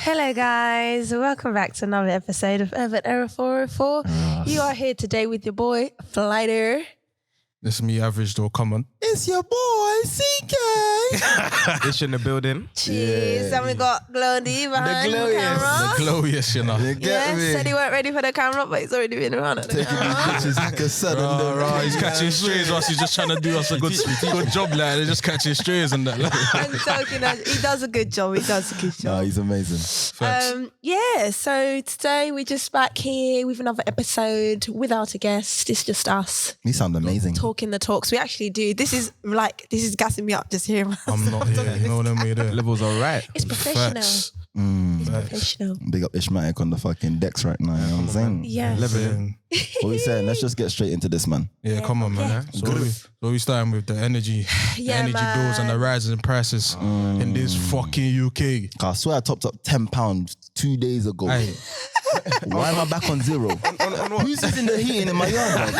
Hello guys, welcome back to another episode of Urban Error 404. You are here today with your boy, Flighter. This is me, Average Door. Come on. It's your boy, CK. Ish in the building. Cheers. And we got Glody behind the camera. The glowiest, you know. Yes, said he weren't ready for the camera, but he's already been around at the Taking these pictures like a son. He's catching strays whilst he's just trying to do us a good job, like they're just catching strays and that. Like. I'm joking. He does a good job. He does a good job. No, he's amazing. So today we're just back here with another episode without a guest. It's just us. You sound amazing. Talking the talks. We actually do. This is gassing me up just hearing. I'm not here. You know what I mean? Levels are right. It's professional. Facts. It's professional. Big up Ishmael on the fucking decks right now. You know what I'm saying? Yeah. What we saying? Let's just get straight into this, man. Yeah, come on, man. Yeah. So we starting with the energy bills and the rising prices in this fucking UK. I swear I topped up £10 2 days ago. Aye. Why am I back on zero? Who's using the heating in my yard?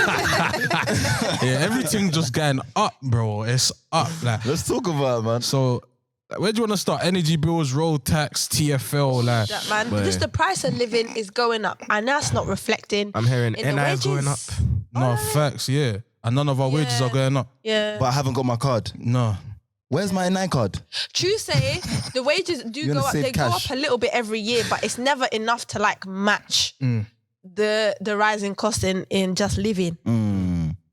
Yeah, everything just going up, bro. It's up. Like, Let's talk about it, man. so where do you want to start? Energy bills, road tax, TFL, like. That, man. Just the price of living is going up, and that's not reflecting. I'm hearing in the NI is going up. wages. No, facts, yeah. And none of our wages are going up. Yeah. But I haven't got my card. No. Where's my NI card? True say, the wages do You're go gonna up. save They go cash. up a little bit every year, but it's never enough to like match the rising cost in just living.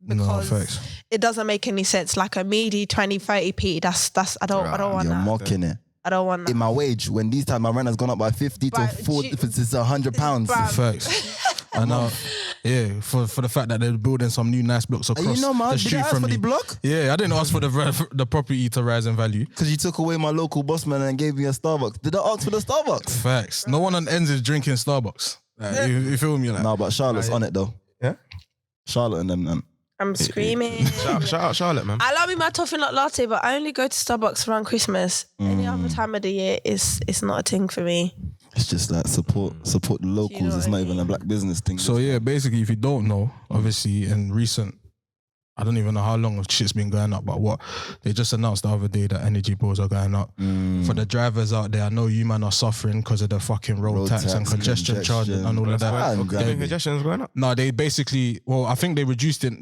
Because No, facts. it doesn't make any sense. Like a meaty 20, 30p. That's I don't want You're that. mocking it. I don't want that. In my wage, when these times my rent has gone up by 50 to Bruh, 40, if it's £100. Bruh. Facts. I know. Yeah, for the fact that they're building some new nice blocks across You know, man, the did I street ask from for me. the block? Yeah, I didn't ask for the property to rise in value. Because you took away my local boss man and gave me a Starbucks. Did I ask for the Starbucks? Facts. No one on ends is drinking Starbucks. Like, you feel me? Like, No, but Charlotte's on it though. Yeah? Charlotte and them. I'm screaming. Shout out Charlotte, man. I love me my toffee nut latte, but I only go to Starbucks around Christmas. Any other time of the year, it's not a thing for me. It's just like support the locals. It's what not I even mean? a black business thing. so yeah, basically, if you don't know, obviously in recent, I don't even know how long shit's been going up, but what they just announced the other day that energy bills are going up. For the drivers out there, I know you man are suffering because of the fucking road tax and congestion charge and all of that. Congestion's going up. No, they basically, I think they reduced it.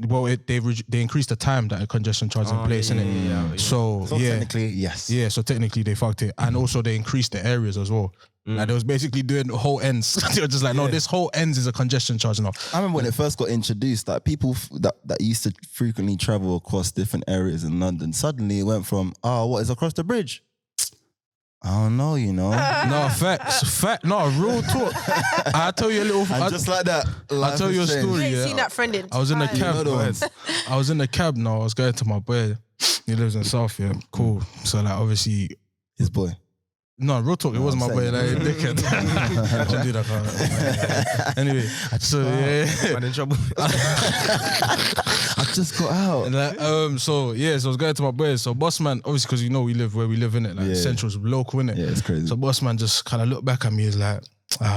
They increased the time that a congestion charge is in place, innit? Yeah. So technically, yes. yeah, so technically they fucked it, and also they increased the areas as well. Like they was basically doing the whole ends. They were just like, no, this whole ends is a congestion charge now. I remember when it first got introduced, like people that used to frequently travel across different areas in London, suddenly it went from, what is across the bridge? I don't know, you know. No, no, real talk. I'll tell you a little. And just like that, I'll tell you a story. You ain't Yeah. seen that friend in I was in the time. cab. know the ones. I was in the cab now. I was going to my boy. He lives in South, yeah. Cool. So like obviously, His boy. no, real talk, it wasn't my boy, like dickhead. Don't do that kind of anyway, so yeah. Man in trouble. I just got out. And like, so I was going to my boys. So boss man, obviously because you know we live where we live in it, like Yeah. Central's local in it. Yeah, it's crazy. So boss man just kind of looked back at me, he's like,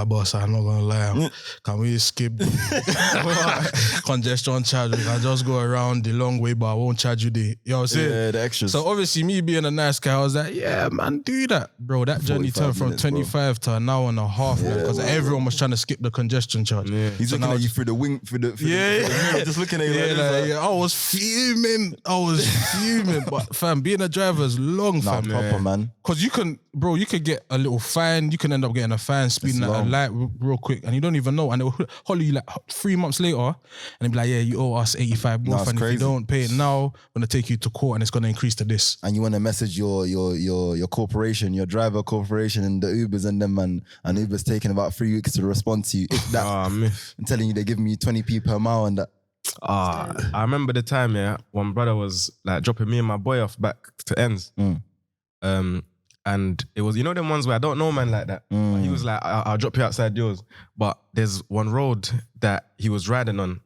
boss, I'm not gonna lie, can we skip the congestion charge? We can just go around the long way, but I won't charge you you know what I'm saying? Yeah, the extras. So obviously me being a nice guy, I was like, yeah, man, do that. Bro, that journey 45 turned from minutes, bro. 25 to an hour and a half, because everyone was trying to skip the congestion charge. Yeah. He's So looking now at you through the wing, through the Yeah, mirror, just looking at you like this, like, I was fuming. But fam, being a driver is long, Nah, fam. proper, man. Because you could get a little fine. You can end up getting a fine, speeding at a long. light real quick, and you don't even know. And they'll holler you like 3 months later, and they'll be like, yeah, you owe us 85 Nah, bucks, it's and if you crazy. don't pay it now, we're going to take you to court and it's going to increase to this. And you want to message your corporation, your driver corporation and the Ubers and them, and Uber's taking about 3 weeks to respond to you. If that, Myth. and telling you they're giving you 20p per mile and that. I remember the time, one brother was like dropping me and my boy off back to ends. And it was, you know them ones where I don't know man like that. But he was like, I'll drop you outside yours. But there's one road that he was riding on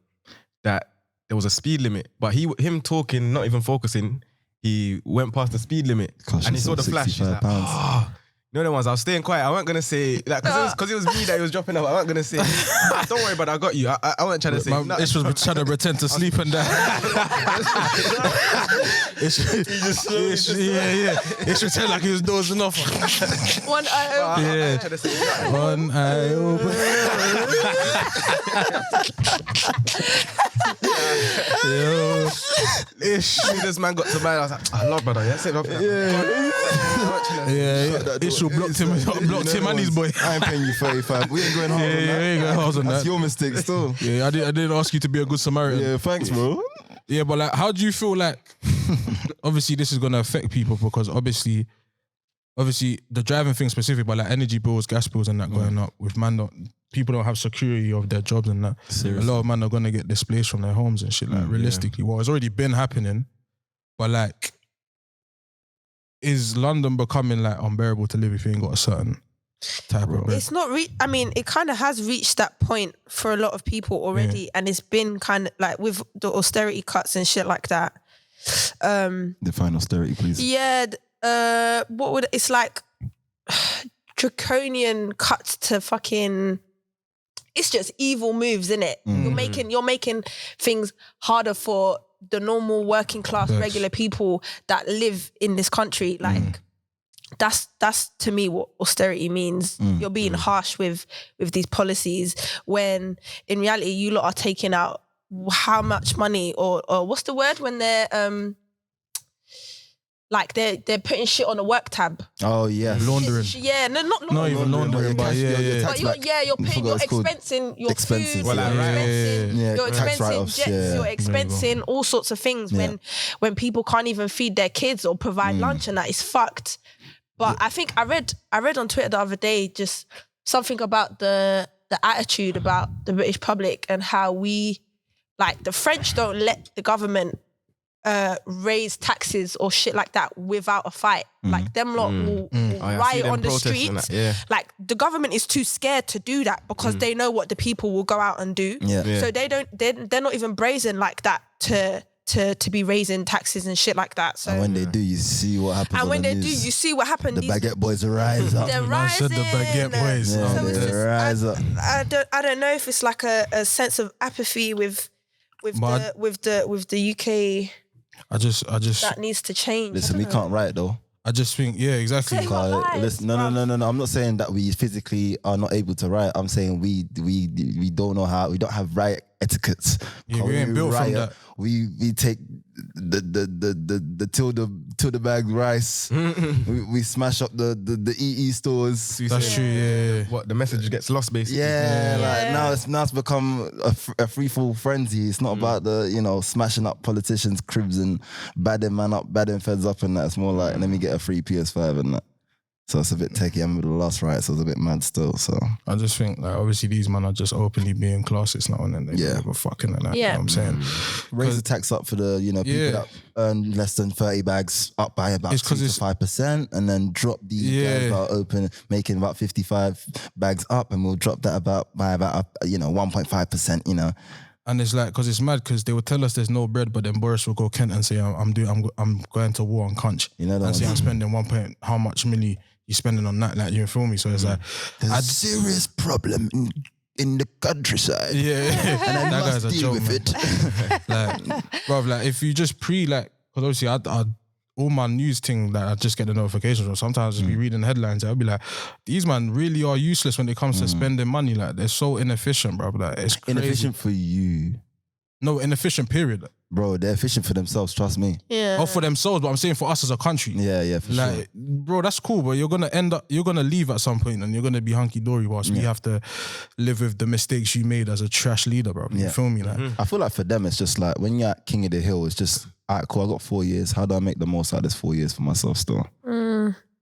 that there was a speed limit. But him talking, not even focusing, he went past the speed limit. Cost And he saw the yourself flash. He's like, £65. No, the ones I was staying quiet. I wasn't gonna say like because it was me that he was dropping up. I wasn't gonna say. Don't worry, but I got you. I wasn't trying to say. Ish was trying to pretend to sleep and that. Ish pretend like he was dozing off. One eye open. Yeah. One eye open. Yo, Ish. This man got to mine. I was like, I love brother. Yeah, sit up. Yeah. Ish blocked him and his boy. I ain't paying you 35. We ain't going hard on that. We ain't going hard on That's that. your mistake still. Yeah, I didn't ask you to be a good Samaritan. Yeah, thanks, bro. Yeah, but like, how do you feel like? Obviously, this is gonna affect people because obviously the driving thing specific, but like energy bills, gas bills, and that going up with people don't have security of their jobs and that. Seriously. A lot of men are gonna get displaced from their homes and shit. Like realistically, well, it's already been happening, but like, is London becoming like unbearable to live if you ain't got a certain type of bread? It's not. I mean, it kind of has reached that point for a lot of people already, and it's been kind of like with the austerity cuts and shit like that. Define austerity, please. Yeah. It's like draconian cuts to fucking. It's just evil moves, innit? You're making things harder for the normal working class, regular people that live in this country. Like that's to me what austerity means. You're being harsh with these policies when in reality you lot are taking out how much money or what's the word when they're like they're putting shit on a work tab. Oh yes, laundering. Yeah, no, not even laundering, but But you're paying, you're expensing your Expenses, food, well, you're like, expensing, yeah, you're tax expensing write-offs, jets, yeah. you're expensing all sorts of things when people can't even feed their kids or provide lunch and that is fucked. But I think I read on Twitter the other day just something about the attitude about the British public and how we, like the French don't let the government raise taxes or shit like that without a fight. Like them lot will riot on the streets. Like the government is too scared to do that because they know what the people will go out and do. So they're not even brazen like that to be raising taxes and shit like that. So and when they do, you see what happens. And when the they news. do, you see what happened. The baguette boys rise up. They're I said rising. the baguette boys. Yeah, So it's they just- rise up. I don't know if it's like a sense of apathy with the UK I just that needs to change. Listen, we can't write though. I just think, yeah, exactly. Say what lies, Listen, no. I'm not saying that we physically are not able to write. I'm saying we don't know how. We don't have riot etiquettes. Yeah, we ain't built from that. We take the tilde bag rice. we smash up the EE stores. That's true. Yeah. What the message gets lost basically. Yeah, like now it's become a free fall frenzy. It's not about the smashing up politicians' cribs and badding feds up and that. It's more like let me get a free PS5 and that. So it's a bit techie. I remember the last riot, so it's a bit mad still. So I just think like obviously these men are just openly being classist now and then they Yeah. give a fucking and that. Yeah. You know what I'm saying? raise the tax up for the people that earn less than 30 bags up by about It's 'cause 2 to 5%, and then drop the guys that are open making about 55 bags up, and we'll drop that by about 1.5%. And it's like, because it's mad, because they would tell us there's no bread, but then Boris will go Kent and say, I'm going to war on Cunch. And say I'm spending how much money you spending on that, like, you feel me? So it's like, there's a serious problem in the countryside. Yeah. And I That must guy's a deal joke, with man. it. Like, bruv, like, if you just because obviously I all my news thing that I just get the notifications from. Sometimes I'll just be reading headlines. I'll be like, these man really are useless when it comes to spending money. Like, they're so inefficient, bro. Like, it's crazy. Inefficient for you. No, inefficient, period. Bro, they're efficient for themselves, trust me. Yeah. Oh, for themselves, but I'm saying for us as a country. Yeah, for sure. Like, bro, that's cool, but you're gonna leave at some point and you're gonna be hunky-dory whilst we have to live with the mistakes you made as a trash leader, bro. You feel me? Like, I feel like for them, it's just like, when you're at King of the Hill, it's just, all right, cool, I got 4 years. How do I make the most out of this 4 years for myself still?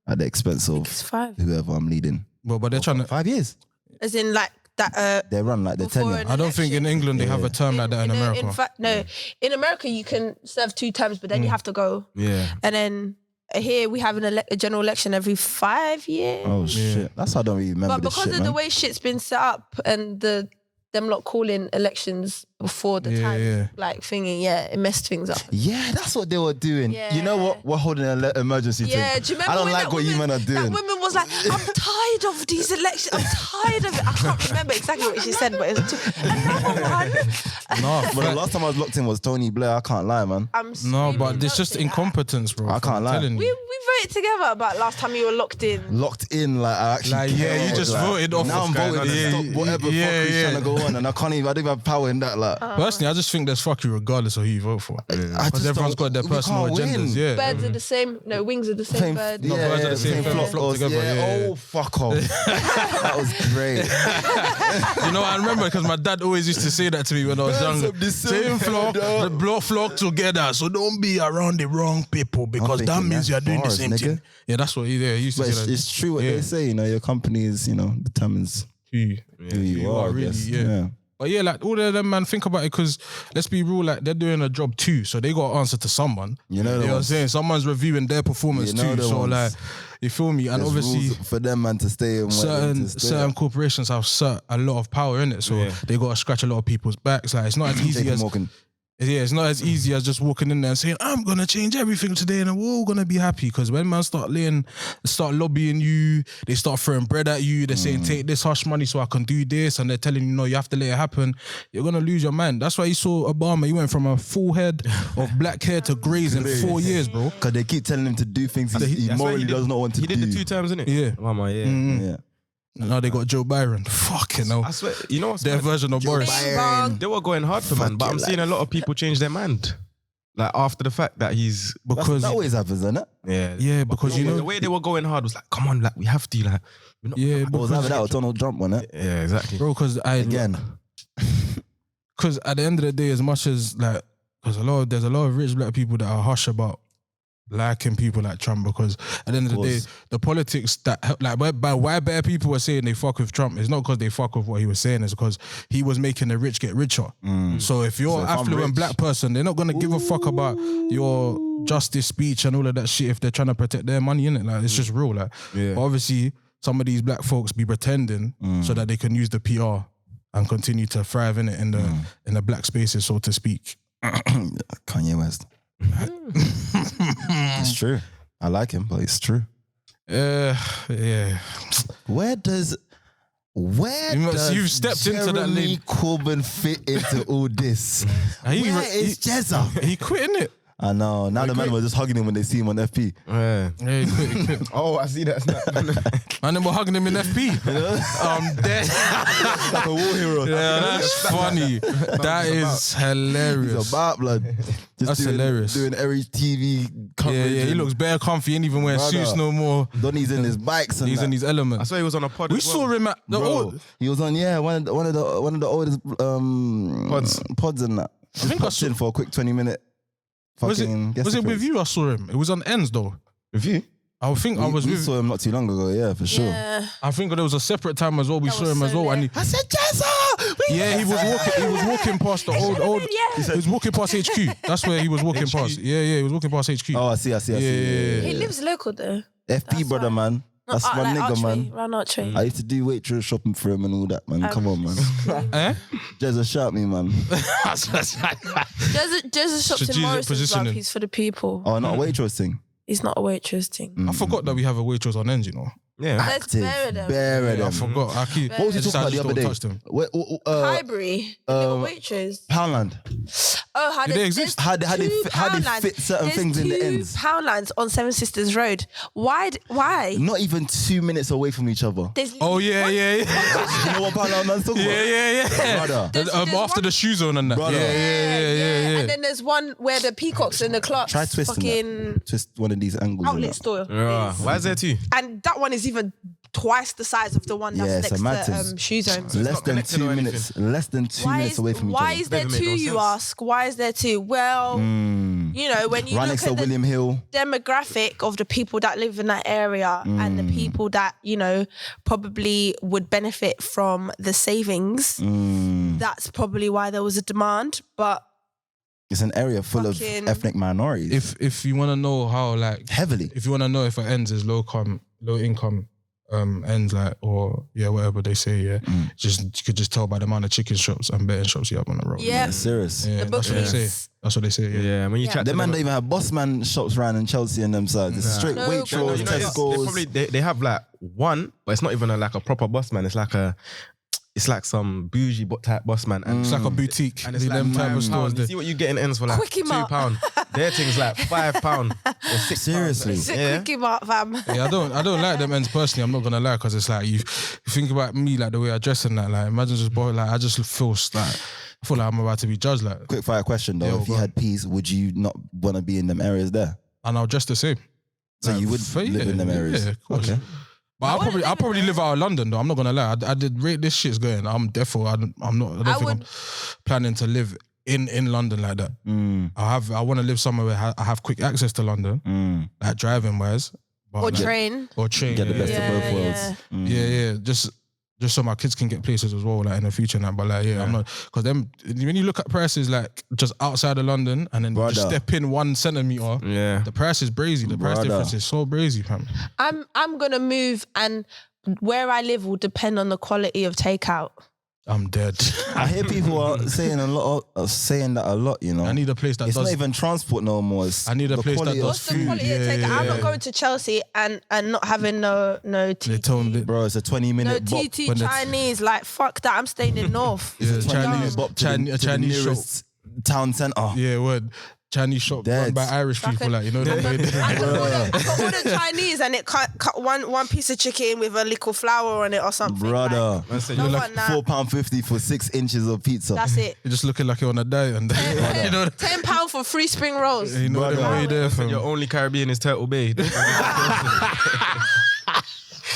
At the expense of It's 5. whoever I'm leading. but they're trying to... 5 years? As in like that. They run like the before tenure. an I don't think in election. England they have a term like that in America. In fact, no. In America, you can serve 2 terms, but then you have to go. Yeah. And then here we have a general election every 5 years. Oh shit. That's how I don't really remember But this because shit, of the man. way shit's been set up and the them lot calling elections before the time, like thingy, it messed things up. Yeah, that's what they were doing. Yeah. You know what? We're holding an emergency thing. Yeah, do you remember I don't when like that what you woman- men are doing. That woman was like, I'm tired of these elections. I'm tired of it. I can't remember exactly what she said, but it was another one. No, But the last time I was locked in was Tony Blair. I can't lie, man. I'm no, but screaming, it's just don't say that. incompetence, bro. I can't I'm lie. telling We you. voted together about last time you were locked in. Locked in, like I actually. Like, yeah, you cared, just like, voted off Now what's I'm going voting on. to Yeah, stop whatever yeah, fuckery's yeah. trying to go on, and I can't even. I don't even have power in that. Like, Personally, I just think there's fuck you regardless of who you vote for. I Because just everyone's don't- got their we personal can't win. agendas, yeah. Birds are the same. No, wings are the same bird. No, birds are the same flock flock goes, together, yeah. Oh, fuck off. That was great. You know, I remember because my dad always used to say that to me when I was Birds younger. of the same Same flock, feather. the blood flock together. So don't be around the wrong people because that thinking means that's you're doing bars, the same nigga. thing. Yeah, that's what he used to But say. it's true what Yeah. they say. You know, your company is, determines Who who you are. I really, guess. yeah. But yeah, like all of them, man, think about it because let's be real, like they're doing a job too, so they got to answer to someone. You know what I'm saying? Someone's reviewing their performance You know too. the So ones. like, you feel me? And There's obviously, rules for them, man, to stay and certain corporations have a lot of power in it, so they got to scratch a lot of people's backs. Like it's not as easy as it's not as easy as just walking in there and saying I'm gonna change everything today and we're all gonna be happy. Because when man start lobbying you, they start throwing bread at you. They're saying take this hush money so I can do this, and they're telling you no, you have to let it happen. You're gonna lose your mind. That's why you saw Obama. He went from a full head of black hair to greys in 4 years, bro. Because they keep telling him to do things he That's why morally does not want to He do. did the 2 times, innit? Yeah. Mama, yeah. Yeah. Now they got Joe Byron. Fucking hell. I swear, you know what's Their mad? version of Boris. Bang. They were going hard for man, but I'm seeing a lot of people change their mind. Like after the fact that he's Because That always happens, isn't it? yeah, because you the know way they were going hard was like, come on, like we have to, like we're not, yeah, It was because, either that or Donald Trump, wasn't it? yeah, exactly. bro, because Again. because at the end of the day, as much as like, because there's a lot of rich black people that are hush about liking people like Trump, because at the end of the day, the politics that like why better people were saying they fuck with Trump is not because they fuck with what he was saying, it's because he was making the rich get richer. So if you're So an if I'm affluent rich- black person, they're not gonna give a fuck about your justice speech and all of that shit if they're trying to protect their money, innit? Like it's just real. Like Yeah. but obviously some of these black folks be pretending so that they can use the PR and continue to thrive in it in the black spaces, so to speak. Kanye West. It's true. I like him, but it's true. Yeah. Where does You've stepped into that Jeremy lane. Corbyn fit into all this? He- Where is Jezza? He quit, innit? I know. Now the men were just hugging him when they see him on FP. Yeah. Yeah, he quit. Oh, I see that. And then we're hugging him in FP. I'm dead. Like a war hero. Yeah, that's funny. That is hilarious. He's about blood. Just That's hilarious. Doing every TV Yeah, coverage. yeah, he and looks bare comfy, ain't even wearing Brother. suits no more. Donnie's in his bikes and He's that. in his I element. swear he was on a pod. We as well. saw him at the Bro, old. he was on one of the oldest pods and that. I think I saw- in for a quick 20-minute. Was it with you? I saw him. It was on Ends though. With you? I think I was we with. saw him not too long ago. Yeah, for sure. Yeah. I think there was a separate time as well. We That saw was him as so well, and lit. I said, Jezza! yeah, he was walking. He was walking past the old. Yeah. He was walking past HQ. That's where he was walking past. Yeah, he was walking past HQ. Oh, I see. Yeah. He lives local though. FP That's brother, why. man. That's my like nigga, Archway, man. Round Archway. I used to do waitress shopping for him and all that, man. Come on, man. Eh? Jezza, shout me, man. There's a shop in Strategic Morrison's, positioning. love. He's for the people. Oh, not a waitress thing. He's not a waitress thing. I forgot that we have a waitress on Ends, you know. Yeah. Let's bury them. Bury I them. forgot. I keep. What was he I talking about the other day? Touch them. Highbury, the little waitress. Poundland. Oh, how Do they exist? How they fit certain things in the ends? Poundlands on Seven Sisters Road. Why? Not even 2 minutes away from each other. There's Oh yeah. You know what Poundland man's talking about? Yeah. Brother. There's After one- the shoe zone and that. Brother. Yeah. And then there's one where the peacocks and the clocks. Try twisting fucking that. Twist one of these angles. and outlet that. store. Yeah. Why is there two? And that one is even twice the size of the one Yeah, that's it's a next matters. to Shoe Zone. Less not than connected 2 or minutes. Less than 2 minutes away from each Why other. is there Doesn't make two, no you sense. ask? Why is there two? Well, you know, when you Right look next to at the William Hill. demographic of the people that live in that area and the people that, you know, probably would benefit from the savings, that's probably why there was a demand. But It's an area full of Fucking- ethnic minorities. If you want to know how like Heavily. if you want to know if it ends is low income ends like, or whatever they say, just you could just tell by the amount of chicken shops and betting shops you have on the road. Yeah. Serious. Yeah, The that's what they say. bookies. That's what they say. Yeah, when you chat to Them man them, don't even have boss man shops around in Chelsea and them sides. It's straight No, Waitrose, but you know, they Tesco's. probably they have like one, but it's not even like a proper boss man. It's like some bougie type boss man, and It's like a boutique. and it's Them like type of £9. stores. You see what you get in ends for like Quickie Mart. £2. Their thing's like £5 or £6. Seriously. It's a Yeah. quickie mark, fam. Yeah, I don't like them ends personally. I'm not gonna lie, because it's like you think about me, like the way I dress and that. Like imagine just boy, like I just feel like I feel like I'm about to be judged. Like, Quick fire question though. Yeah, If you go had peas, would you not want to be in them areas there? and I'll dress the same. So you would live in them areas? Yeah, of course. Okay. But I'll probably live out of London though. I'm not gonna lie. I did rate this shit's going. I'm therefore I don't think I'm planning to live in London like that. I want to live somewhere where I have quick access to London, like driving wise, Or train. or train. Get the best of both worlds. Yeah. Just so my kids can get places as well, like in the future and that. But like, I'm not, because then when you look at prices like just outside of London and then just step in 1 centimeter, the price is brazy. The price difference is so brazy, fam. I'm gonna move, and where I live will depend on the quality of takeout. I'm dead. I hear people are saying that a lot. You know, I need a place that it's does. not even transport no more. I need a place that does What's the food. quality of takeout? I'm not going to Chelsea and not having no They TT. told me, Bro, it's a 20-minute No bop. TT when the- Chinese. Like fuck that. I'm staying in North. yeah, It's a 20-minute bop to Chinese the Chinese shop. nearest town centre. Yeah, word. Chinese shop Dead. run by Irish people, like, you know the way I can order Chinese and it cut one piece of chicken with a little flour on it or something. Brother, Like, you're no like one that. £4.50 for 6 inches of pizza. That's it. you're just looking like you're on a diet, and you know, £10 for 3 spring rolls. you know the Brother. way there, fam. Your only Caribbean is Turtle Bay.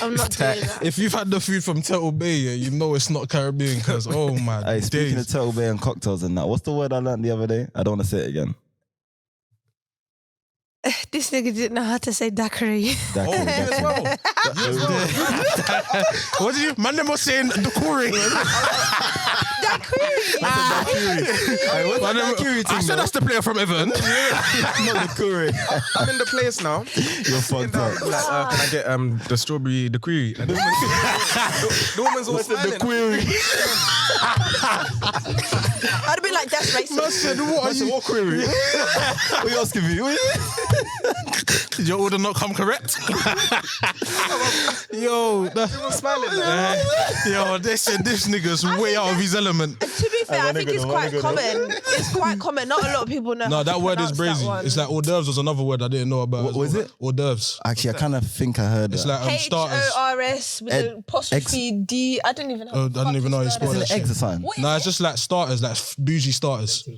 I'm not doing that. If you've had the food from Turtle Bay, yeah, you know it's not Caribbean, because oh my Hey, speaking days. of Turtle Bay and cocktails and that, what's the word I learned the other day? I don't want to say it again. This nigga didn't know how to say daiquiri. Daiquiri, daiquiri. What did you? Man, them was saying the curry. Daiquiri. Hey, what's that daiquiri I thing, said though? that's the player from Everton. Not the curry. I'm in the place now. You're fucked up. Like, can I get the strawberry, the query? And the woman's all smiling. query? I'd be like, that's racist. said, what are you? What query? What are you asking me? Did your order not come correct? Yo, Smiling. yo, this nigga's way out of his element. To be fair, I think it's quite common. It's quite common. Not a lot of people know. No, how that to word is pronounce that brazy. one. It's like hors d'oeuvres was another word I didn't know about. What as well. was it? Hors d'oeuvres. Actually, I kind of think I heard It's that. like starters. HORS with an apostrophe D. I don't even know. I don't even know how you spell Isn't that it shit. exit sign? What is Nah, it? it's just like starters, like bougie starters.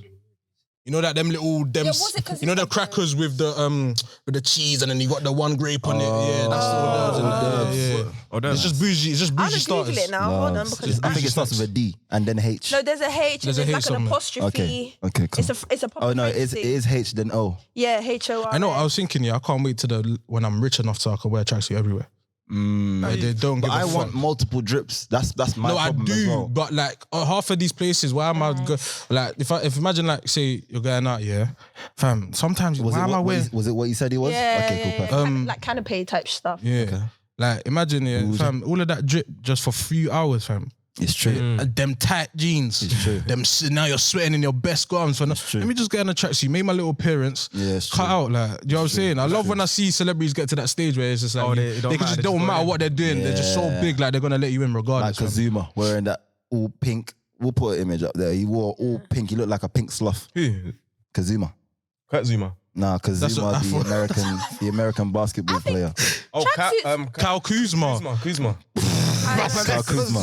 You know that them little what's it you know the crackers with the cheese and then you got the one grape on it. Yeah, that's the hors d'oeuvres. Yeah. It's just bougie. It's just I'm bougie gonna Google starters. it now. Hold on, because I think it starts with a D and then H. no, there's a H. There's a and H there's like an somewhere. apostrophe. Okay, cool. It's a proper Oh no, it French thing. is H then O. Yeah, HORS. I know. I was thinking, yeah, I can't wait to when I'm rich enough so I can wear tracksuit everywhere. Like, they don't give But a I fuck. want multiple drips. That's my No, I problem as do, well. but like half of these places, why am I like if imagine like say you're going out, yeah, fam. Sometimes Was why am I wearing? Was it what you said he was? Yeah, Okay, cool, yeah, perfect. like canapé type stuff. Yeah, like imagine, yeah, fam. All of that drip just for a few hours, fam. It's true. And them tight jeans, It's true. them now you're sweating in your best garments. true. Let me just get in a tracksuit, make my little appearance, Yeah, it's cut true. out. Like, you know what I'm saying? I love when I see celebrities get to that stage where it's just like Oh, they don't can matter, just they don't just go matter in. what they're doing. They're just so Yeah. big, like they're gonna let you in Like regardless. fam. Kazuma wearing that all pink. We'll put an image up there. He wore all pink. He looked like a pink sloth. Who? Kazuma. Zuma. Nah, That's Kazuma, what I the American basketball player. Oh, Tracksuits- Kyle Kuzma. Kuzma. Kyle Kuzma.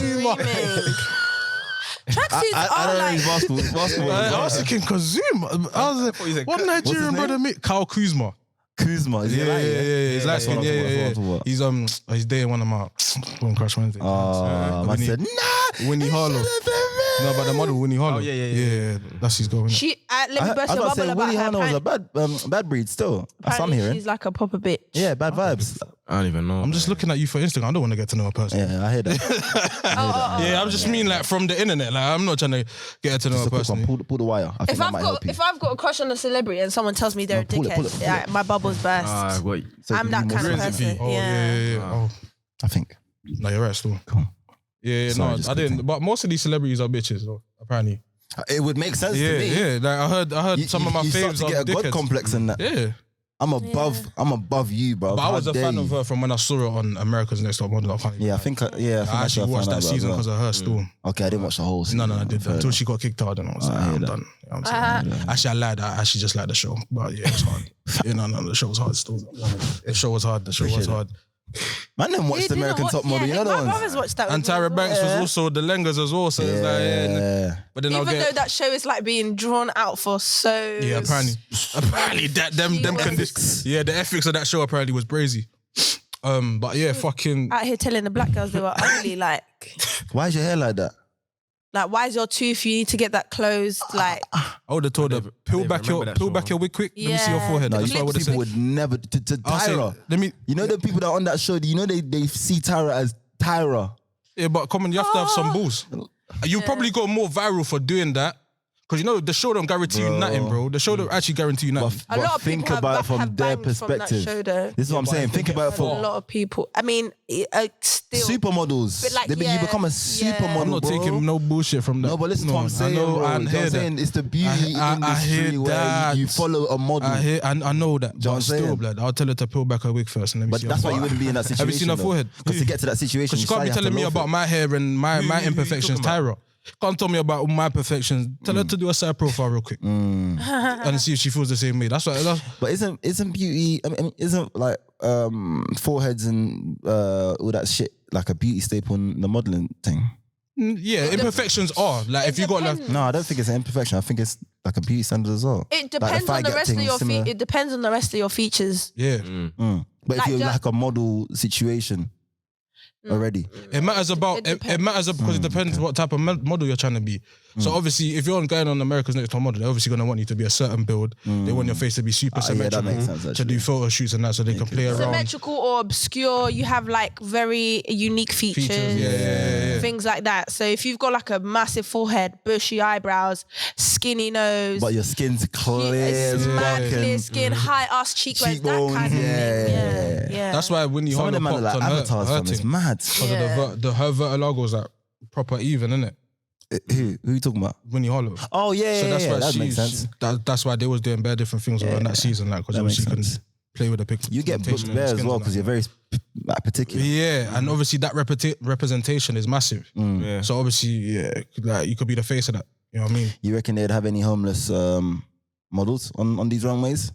Tracksuits I are don't know like his basketball. I was thinking Kazuma. I was like, you said what Ka- what's Nigerian his brother name? mate? Kyle Kuzma. Kuzma. Is he Yeah, like, yeah, yeah. He's like, That's what I'm yeah, talking yeah, about. yeah. He's dating one of my one crush Wednesday. I Winnie- said, nah. Winnie Harlow. No, but the model Winnie Harlow. Oh, yeah. That's his girl. innit? she. Let me burst I your was bubble say about Willie her. Harlow was a bad breed still. That's what I'm Apparently hearing. she's like a proper bitch. Yeah, bad vibes. I don't even know. I'm just looking at you for Instagram. I don't want to get to know a person. Yeah, I hear that. Yeah, I'm just mean like from the internet. Like I'm not trying to get to know Just a a quick person. one. Pull the wire. I think If that I've might help got you. if I've got a crush on a celebrity and someone tells me they're a pull it, dickhead, my bubbles burst. What? So I'm it that can be kind more of sensitive. person. Oh yeah. Oh. I think. No, you're right. Still. Cool. Yeah, Sorry, no, just I didn't. But most of these celebrities are bitches, though. Apparently. It would make sense to me. Yeah. Like I heard some of my you start faves to are get a god dickheads. complex in that. Yeah. I'm above you, bro. But I was a fan of her from when I saw her on America's Next Top Model. Yeah, I think I actually watched that season because of her still. Okay, I didn't watch the whole season. No, I did that until she got kicked out and I was like, I'm done. You know what I'm saying? Actually, I lied. I actually just liked the show. But yeah, it was hard. No, the show was hard still. The show was hard. Man, didn't watch the American Top Model. You know the my ones? brothers watched that. And Tyra Banks was also the Lengas as well. So it's like, yeah. But then Even though that show is like being drawn out for so. Yeah, apparently that them conditions. Yeah, the ethics of that show apparently was brazy. But yeah, fucking out here telling the black girls they were ugly. Like, Why is your hair like that? why is your tooth? You need to get that closed. Like, I would have told her peel back your wig quick. Let me see your forehead. No, That's what I would have said. people would never to Tyra. You know the people that are on that show. You know they see Tyra as Tyra. Yeah, but come on, you have to have some balls. You probably got more viral for doing that. Because you know the show don't guarantee you nothing, bro. The show don't actually guarantee you nothing. a lot of think people about have, it from have their banged from that perspective. show, though. This is what I'm saying. Think about it A from lot of people. I mean, still supermodels. But like, You become a supermodel. I'm not bro. taking no bullshit from that. No, but listen to what I'm saying, I know, bro. I You know what hear I'm that. saying? It's the beauty I hear industry where that. you follow a model. I know that. what But I'm still, saying? blood, I'll tell her to peel back her wig first and let me But see that's her why you forehead. wouldn't be in that situation. Have you seen her forehead? Because to get to that situation, Because you can't be telling me about my hair and my who you imperfections, talking about? Tyra. Can't tell me about my perfections. Tell her to do a side profile real quick and see if she feels the same way. That's what. But isn't beauty? I mean, isn't like foreheads and all that shit like a beauty staple in the modeling thing? Yeah, imperfections are like if you got like. No, I don't think it's an imperfection. I think it's like a beauty standard as well. It depends on the rest of your features. It depends on the rest of your features. Yeah, But if you're like a model situation already, it matters about it matters because it depends what type of model you're trying to be. So obviously, if you're going on America's Next Top Model, they're obviously going to want you to be a certain build. They want your face to be super yeah, that symmetrical makes sense, to do photo shoots and that, so they can play around. Symmetrical or obscure, you have like very unique features. Yeah. Things like that. So if you've got like a massive forehead, bushy eyebrows, skinny nose, but your skin's clear as mad fuck clear and skin, high ass cheekbones, that kind of thing. Yeah. That's why Winnie some of Harlow them man are popped like on avatars her from it's thing. mad. Because of her vertigo's like proper even, innit? Who you talking about? Winnie Harlow. Oh yeah, So that's why that makes sense. That's why they was doing bare different things on that season, like because that obviously you makes can sense. play with the picture. You get booked there as well because you're very like, particular. Yeah, and obviously that representation is massive. Yeah. So obviously, like you could be the face of that. You know what I mean? You reckon they'd have any homeless models on these runways?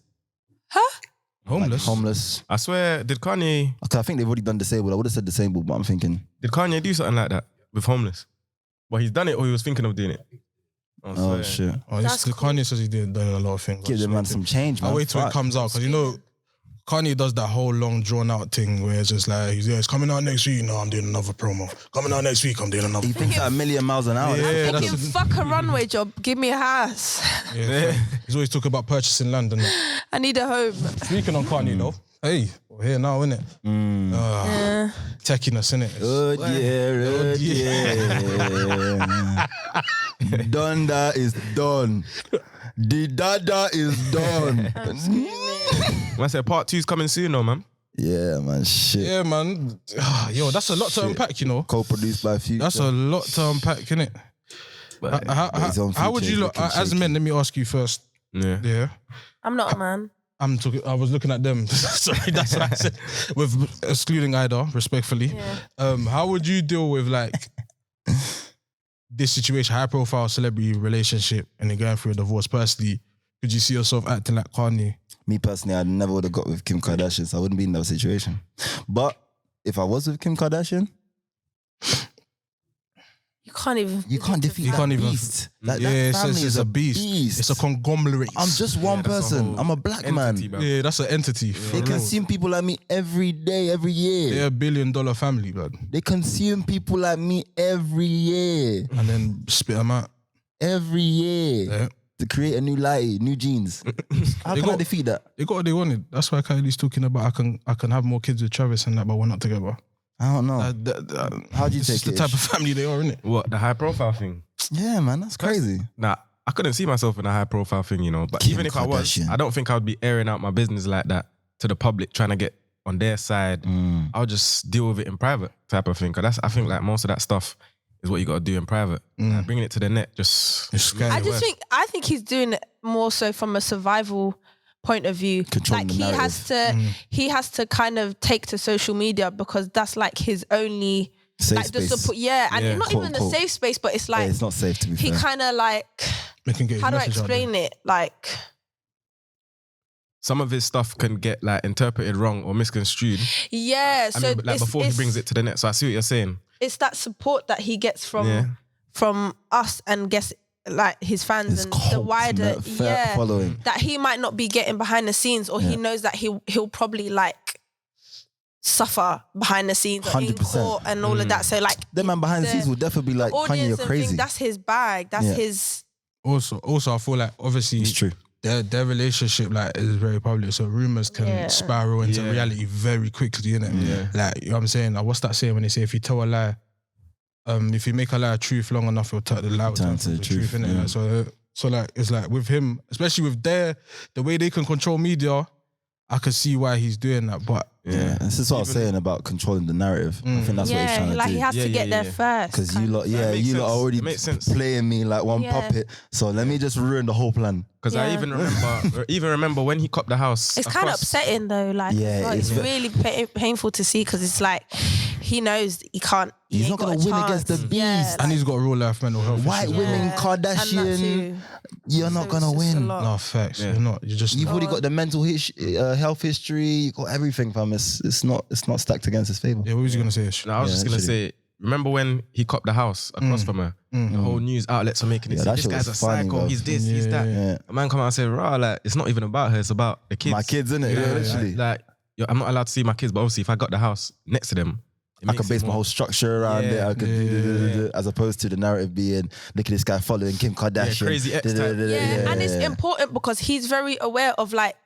Homeless. Homeless. I swear, did Kanye Okay, I think they've already done disabled. I would have said disabled, but I'm thinking. do something like that with homeless? Well, he's done it or he was thinking of doing it. I Oh swear. shit! Oh, That's cool. Kanye says he did a lot of things. Give the man some change, man. I'll wait till it Fuck. comes out because you know Kanye does that whole long drawn out thing where it's just like it's coming out next week. No, I'm doing another promo. Coming out next week. I'm doing another. He thinks at a million miles an hour. Yeah, Thinking, fuck a runway job, give me a house. Yeah, he's always talking about purchasing land. And I need a home. speaking on Kanye though, hey, we're here now, innit? Techiness, innit? Donda is done. The dada is done. I said part 2's coming soon, though, man. Yeah, man. Shit. Yeah, man. Yo, that's a lot to unpack, you know. Co-produced by Future. That's a lot to unpack, innit? His own How would Future you is look looking as shaky. men? Let me ask you first. Yeah. Yeah. I'm not a man. I was looking at them. Sorry, that's what I said. With excluding Ida, respectfully. How would you deal with like this situation, high profile celebrity relationship, and you're going through a divorce? Personally, could you see yourself acting like Kanye? Me personally, I never would have got with Kim Kardashian, so I wouldn't be in that situation. But if I was with Kim Kardashian, You can't even. you can't defeat that beast. Like, that family is a beast. It's a conglomerate. I'm just one person. I'm a black man. Yeah, that's an entity. For They real. consume people like me every day, every year. They're $1 billion family, blood. They consume people like me every year. And then spit them out. Every year. Yeah. To create a new light, new jeans. How can I defeat that? They got what they wanted. That's why Kylie's talking about I can have more kids with Travis and that, but we're not together. I don't know. How do you It's take just the it? type of family they are, innit? What, the high profile thing? Yeah, man, that's crazy. Nah, I couldn't see myself in a high profile thing, you know. But Kim even if I was, Kardashian. I don't think I would be airing out my business like that to the public, trying to get on their side. I'll just deal with it in private type of thing. Cause I think like most of that stuff is what you got to do in private. Like, bringing it to the net just... I think he's doing it more so from a survival point of view. Controlling like he has to kind of take to social media because that's like his only safe like space. the support. Yeah, and not Quote, even a unquote. safe space, but it's like it's not safe to be he fair. kind of like How do I explain it? Like some of his stuff can get like interpreted wrong or misconstrued. Yeah, I mean, like before he brings it to the net. So I see what you're saying. It's that support that he gets from us and gets like his fans His and cult, the wider following. that he might not be getting behind the scenes, or he knows that he'll probably like suffer behind the scenes or in 100%. court and all of that. So like Them man behind the scenes will definitely be like, Kanye, you're crazy. That's his bag. That's his. Also, I feel like obviously It's true. Their relationship like is very public, so rumors can spiral into reality very quickly, innit? Like, you know what I'm saying? Like, what's that saying when they say if you tell a lie, if you make a lie a truth long enough, you'll tell the lie Turn to the truth, innit? yeah. Like, so like it's like with him, especially with the way they can control media, I can see why he's doing that. But this is what I was saying about controlling the narrative. I think that's what he's trying to like do. he has to get there first. Because you lot, makes you lot sense. are already It makes sense. playing me like one puppet. So let me just ruin the whole plan. Because I even remember when he copped the house. It's kind of upsetting though. Like, it's really painful to see because it's like he knows he can't. He's not going to win against the beast. Yeah, and he's got real life mental health White issues. women, Kardashian, you're not going to win. No, facts. You're not. You're just. You've already got the mental health history. You got everything, fam. It's not stacked against his favor. Yeah, what was you gonna say? Ish? No, I was just gonna say. Remember when he copped the house across from her? The whole news outlets are making it. Yeah, Say, that this shit guy's a was funny, psycho. bro. He's this. He's that. Yeah. A man come out and say, "Rah, like it's not even about her. It's about the kids. My kids, innit? Yeah, literally. Like I'm not allowed to see my kids, but obviously if I got the house next to them, I can base my whole structure around it. I could as opposed to the narrative being, look at this guy following Kim Kardashian. crazy ex type. And it's important because he's very aware of like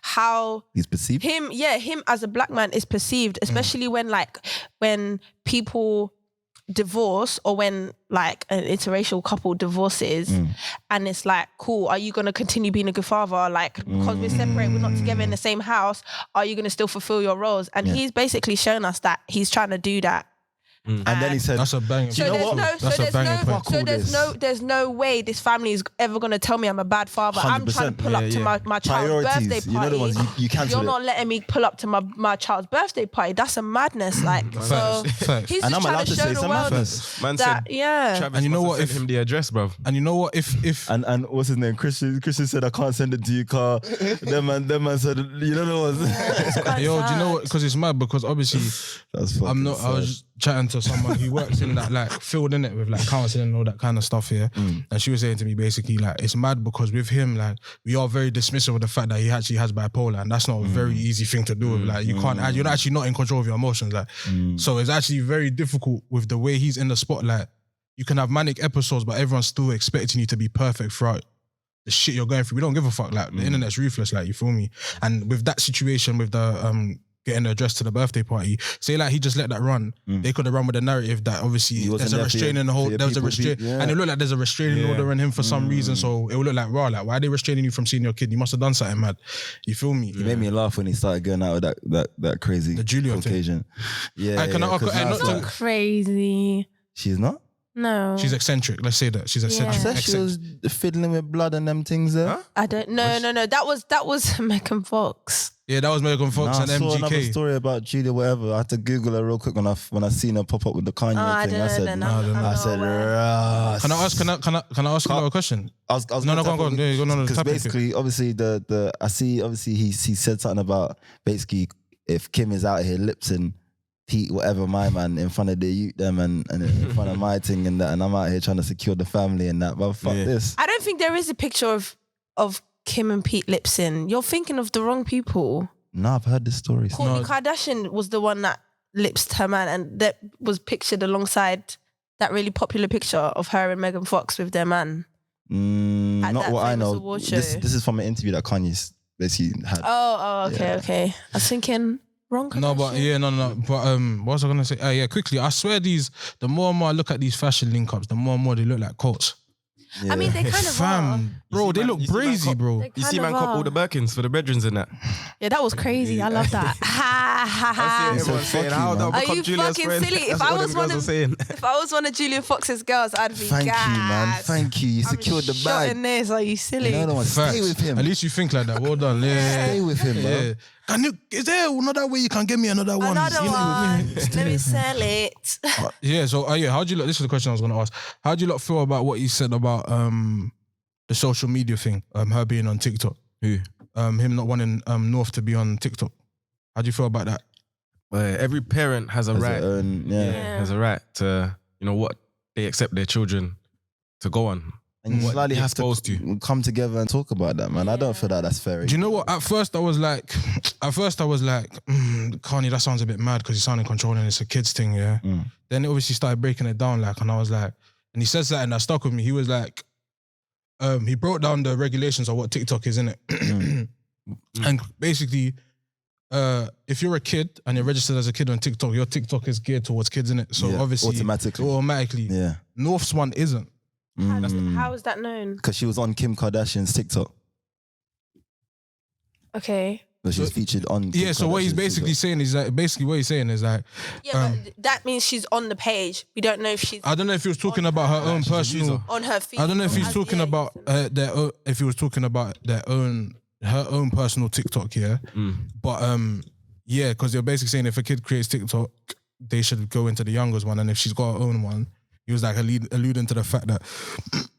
how he's perceived. Him as a black man is perceived, especially when people divorce or when like an interracial couple divorces and it's like, cool, are you going to continue being a good father? Like, because we're separated, we're not together in the same house, are you going to still fulfill your roles? And he's basically shown us that he's trying to do that. And then he said, "That's a banging. So You know what? That's a banging point. there's no way this family is ever gonna tell me I'm a bad father. I'm trying to pull up to my child's birthday party. You know the ones you cancel. You're not letting me pull up to my child's birthday party. That's a madness. Like, so he's And just I'm trying allowed to to show say the some world madness. Man that said, Travis And you know must what, have sent him the address, bro. And you know what? If and what's his name? Christian said I can't send it to you, car. Them man said, you know the ones. yo, do you know what? Because it's mad. Because obviously, That's fucking I'm not. I was chatting to someone who works in that like field in it with like counselling and all that kind of stuff here, and she was saying to me basically like it's mad because with him like we are very dismissive of the fact that he actually has bipolar, and that's not a very easy thing to do with. Like you can't, you're actually not in control of your emotions. Like so it's actually very difficult with the way he's in the spotlight. You can have manic episodes, but everyone's still expecting you to be perfect throughout the shit you're going through. We don't give a fuck. Like the internet's ruthless. Like you feel me? And with that situation with the getting the address to the birthday party, say like he just let that run, they could have run with the narrative that obviously there's a restraining the whole, there was a restraint, and it looked like there's a restraining order on him for some reason, so it would look like, raw, like why are they restraining you from seeing your kid? You must have done something mad. You feel me? He made me laugh when he started going out with that crazy The Julian occasion. Yeah, Can I- 'cause I- now not it's to- like- crazy. she's not. No, She's eccentric. Let's say that she's I eccentric. said she was fiddling with blood and them things there. I don't. No. That was Megan Fox. Yeah, that was Megan Fox Nah, and I saw another MGK. story about Julia, whatever. I had to Google her real quick when I seen her pop up with the Kanye I thing. don't I know. said, Then I'm not aware. Rah. Can I ask another question? I was No, gonna go on. Yeah, go on. Because Tap into it. basically, obviously, I see. Obviously, he said something about basically if Kim is out here lipsing Pete, whatever, my man, in front of the youth, them and in front of my thing and that, and I'm out here trying to secure the family and that. But fuck this. I don't think there is a picture of Kim and Pete lip-sync. You're thinking of the wrong people. No, I've heard this story. Kourtney Kardashian was the one that lipsed her man, and that was pictured alongside that really popular picture of her and Megan Fox with their man. At Not that what I famous know. award show. This is from an interview that Kanye's basically had. Okay. I was thinking wrong. No, but Kardashian. no. But what was I gonna say? Yeah, quickly. I swear the more and more I look at these fashion link ups, the more and more they look like quotes. I mean, they kind of are. Fam, bro, they look brazy, bro. They You see, kind man, of cop all are. the Birkins for the bedrooms and that. Yeah, that was crazy. I love that. Ha ha ha. Everyone's saying, fuck you, how man. that Are become you Julia's fucking friend? silly? That's If I what was them one girls of are saying. if I was one of Julian Fox's girls, I'd be Thank you, man. gassed. Thank you. You secured the Shot in bag. this. Are you silly? You know the one. Facts. Stay with him. At least you think like that. Well done. Yeah. Stay with him, bro. Yeah. Is there another way you can get me another one? Another You know? one. Let me sell it. Yeah, so yeah, how do you look? This is the question I was gonna ask. How do you lot feel about what you said about the social media thing? Her being on TikTok. Who? Him not wanting North to be on TikTok. How do you feel about that? Every parent has a As right. their own, yeah. Has a right to, what they accept their children to go on. And you What slightly they're have exposed to come together and talk about that, man. I don't feel that that's fair. Do you know what? At first I was like, Kanye, that sounds a bit mad because he's sounding controlling. It's a kid's thing, yeah. Then it obviously started breaking it down, like, and I was like, and he said something that stuck with me. He was like, he broke down the regulations of what TikTok is, innit? And basically, if you're a kid and you're registered as a kid on TikTok, your TikTok is geared towards kids, innit? So Yeah, obviously, automatically, Yeah. North's one isn't. How is that known? Because she was on Kim Kardashian's TikTok. Okay. So she was featured on Kim Yeah, so what he's Kardashian's basically TikTok. saying is that, Yeah, but that means she's on the page. We don't know if she's I don't know if he was talking about her own personal. on her feed. I don't know if he's As- talking yeah, about if he was talking about her own personal TikTok, yeah. But yeah, because they're basically saying if a kid creates TikTok, they should go into the youngest one, and if she's got her own one, he was like alluding to the fact that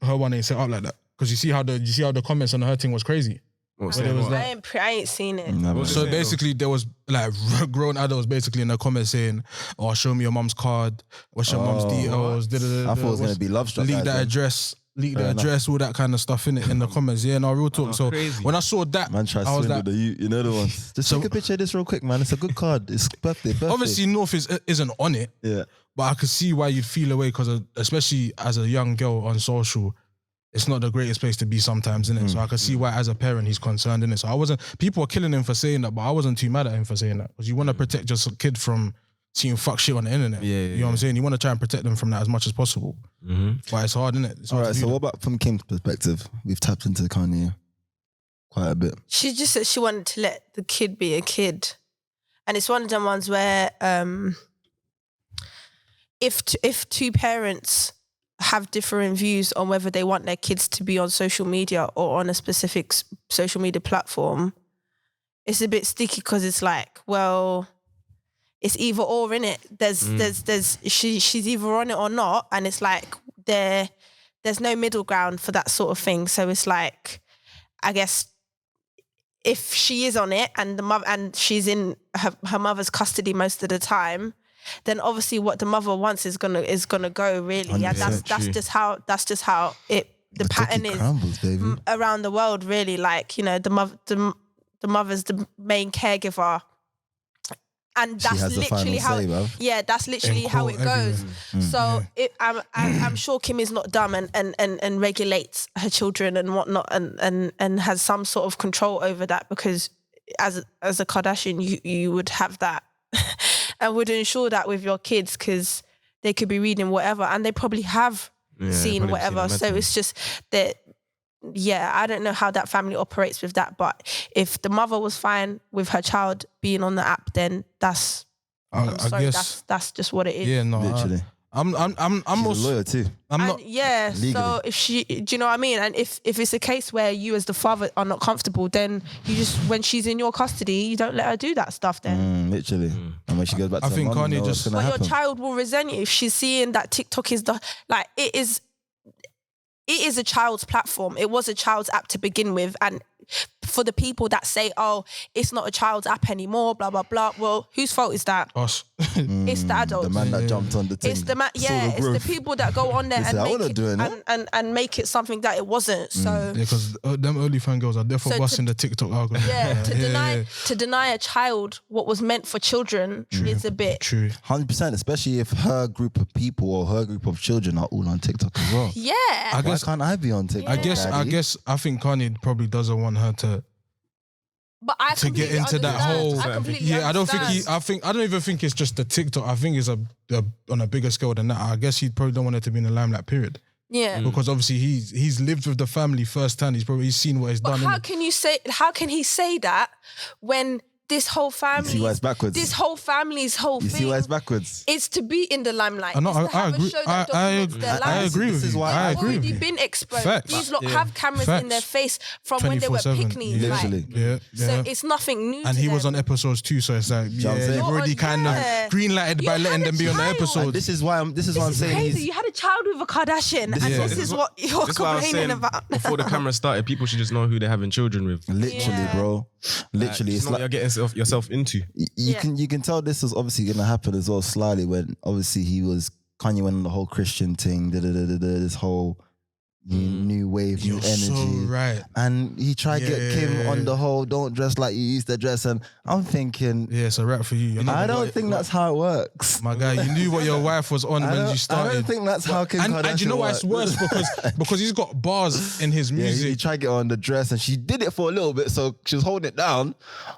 her one ain't set up like that. Because you see how the comments on her thing was crazy. What's But it saying was what? like- I ain't seen it. Nah, What's but- So saying, basically, there was like grown adults basically in the comments saying, "Oh, show me your mum's card. What's your mum's details?" I thought it was going to be Love Struck. leak guys, that man. address, Fair enough. all that kind of stuff in it in the comments. Yeah, no, real talk. So crazy. when I saw that, Man, try to I was swindle like, you know the ones. Just So- take a picture of this real quick, man. It's a good card. It's birthday. obviously North isn't on it, Yeah. but I could see why you'd feel away because especially as a young girl on social, it's not the greatest place to be sometimes, innit? So I could see why as a parent he's concerned, innit? So people were killing him for saying that, but I wasn't too mad at him for saying that because you want to protect your kid from seeing fuck shit on the internet. Yeah, You know what I'm saying? You want to try and protect them from that as much as possible. But it's hard, innit? It's All hard right. to So do what about from Kim's perspective? We've tapped into Kanye quite a bit. She just said she wanted to let the kid be a kid, and it's one of them ones where if two parents have differing views on whether they want their kids to be on social media or on a specific social media platform, it's a bit sticky because it's like, well, it's either or, in it. She's either on it or not, and it's like there's no middle ground for that sort of thing. So it's like, I guess if she is on it and and she's in her mother's custody most of the time, then obviously what the mother wants is gonna go, really. And 100% that's just how the pattern is crumbles, baby. around the world, really. Like, you know, the mother's the main caregiver. And She that's has the literally final how say, bruv. that's literally In how court, it goes. everywhere. So I'm sure Kim is not dumb and regulates her children and whatnot and has some sort of control over that, because as a Kardashian you would have that and would ensure that with your kids, because they could be reading whatever and they probably have seen whatever. So it's just that. Yeah, I don't know how that family operates with that, but if the mother was fine with her child being on the app, then that's I'm sorry, that's just what it is. Yeah, no, Literally. I'm She's also a lawyer too. I'm And not. yeah, legally. so if she, do you know what I mean? And if it's a case where you as the father are not comfortable, then you just, when she's in your custody, you don't let her do that stuff then. Literally. And when she goes back to I her think mum, you Kanye know just- what's But gonna your happen. child will resent you if she's seeing that TikTok is it is a child's platform. It was a child's app to begin with. And for the people that say, oh, it's not a child's app anymore, blah, blah, blah. Well, whose fault is that? Us. It's the adults. The man that jumped on the thing. It's the man, saw yeah. It's growth. the people that go on there They and say, "I make wanna it do it, and make it something that it wasn't. So Because them OnlyFans girls are definitely So busting the TikTok algorithm. yeah, to deny a child what was meant for children is a bit. True. 100%, especially if her group of people or her group of children are all on TikTok as well. Yeah, I Why guess. can't I be on TikTok? I guess. I think Kanye probably doesn't want her to but I get completely into that understand. whole. I completely Yeah, I don't think understand. I don't even think it's just the TikTok. I think it's a on a bigger scale than that. I guess he probably don't want it to be in the limelight. Period. Yeah. Because obviously he's lived with the family firsthand. He's seen what he's But done. how innit? can he say that when this whole family, see why it's backwards? this whole family's whole You thing see why it's backwards? is to be in the limelight. No, It's to I have a agree. show that documents their I lives. agree This with is you. why I I They've agree. already with you. been exposed. Facts. These lot Yeah. have cameras in their Facts. face from when they were 24/7. picnics. Yeah. Literally. Yeah, So yeah. it's nothing new And to he was them. on episodes too, so it's like, what I'm yeah, saying? you've already kind of Yeah. green-lighted by You letting had a them be on the child. episode. And this is why I'm This is saying crazy. he's You had a child with a Kardashian, and is this what- is what you're This is why I was complaining saying about. before the camera started, people should just know who they're having children with. literally, Yeah. bro. Literally, It's it's not what like you're getting yourself into. you Yeah. can tell this is obviously gonna happen as well slyly when obviously Kanye went on the whole Christian thing, this whole new wave, new You're energy. so right. And he tried to get Kim on the whole don't dress like you used to dress, and I'm thinking Yeah, it's a wrap for you. You're not I gonna- don't think that's how it works. My guy, you knew what your wife was on when you started. I don't think that's how Kim Kardashian and you know why it's worse? Because he's got bars in his Yeah, music. he tried to get her on the dress and she did it for a little bit, so she was holding it down.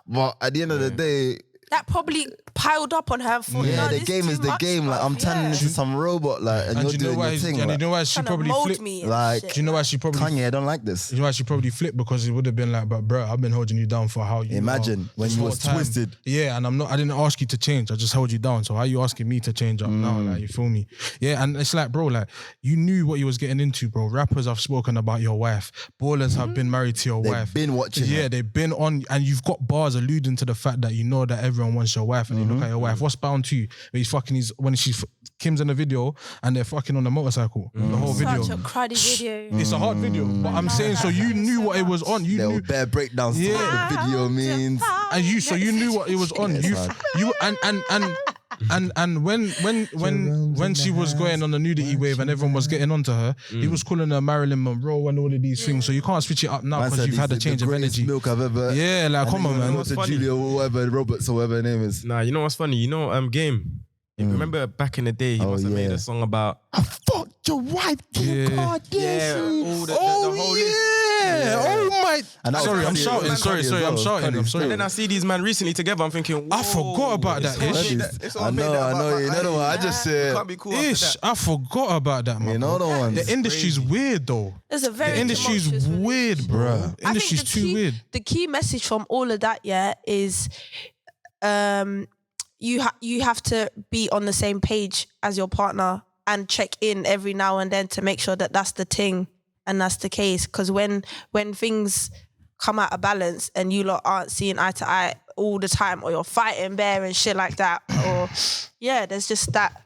But at the end of the day, That probably piled up on her. For, yeah, no, the this game too is the much, game. Like bruv. I'm turning Yeah. into some robot, like, and and you're you know doing why? your thing. And you Like, know why she Tryna probably mold flipped? me and Like, shit. Do you know why she probably? Kanye, I don't like this. You know why she probably flipped? Because it would have been like, but bro, I've been holding you down for how you Imagine when this you whole was time. twisted. Yeah, and I didn't ask you to change. I just held you down. So how you asking me to change up now? Like, you feel me? Yeah, and it's like, bro, like you knew what you was getting into, bro. Rappers have spoken about your wife. Ballers have been married to your They've wife. been watching Yeah, her. they've been on, and you've got bars alluding to the fact that you know that everyone wants your wife, and you look at your wife. What's bound to you? When Kim's in the video and they're fucking on the motorcycle. The whole video. Such a cruddy video. It's a hard video, but I'm saying, so you knew what it was on. You There knew, were bare breakdowns to Yeah. what the video means. so you knew what it was on. And when she was going on the nudity wave and everyone was getting onto her, he was calling her Marilyn Monroe and all of these things. So you can't switch it up now Man because said you've had a he's change the of greatest energy. milk I've ever. Yeah, like And come then on, you man. go What's to funny? Julia or whatever, Roberts or whatever her name is. Nah, you know what's funny? You know, Game. You remember back in the day, he Oh, must have made yeah. a song about I fucked your wife, Kim Kardashian. all the whole list. Yeah. Oh my. And that was Sorry, I'm Kanye- shouting. Kanye Sorry, as sorry, well. I'm shouting. Kanye I'm sorry. And then I see these man recently together. I'm thinking, I forgot about that ish. I know. You know the one. I just said, Can't be cool after Ish, that. I forgot about that, man. you know the one. The industry's weird though. It's a very The industry's tumultuous relationship. weird, bro. Bruh. The I think industry's the too key- weird. The key message from all of that, is you have to be on the same page as your partner and check in every now and then to make sure that that's the thing and that's the case. Because when things come out of balance and you lot aren't seeing eye to eye all the time, or you're fighting bare and shit like that, or there's just that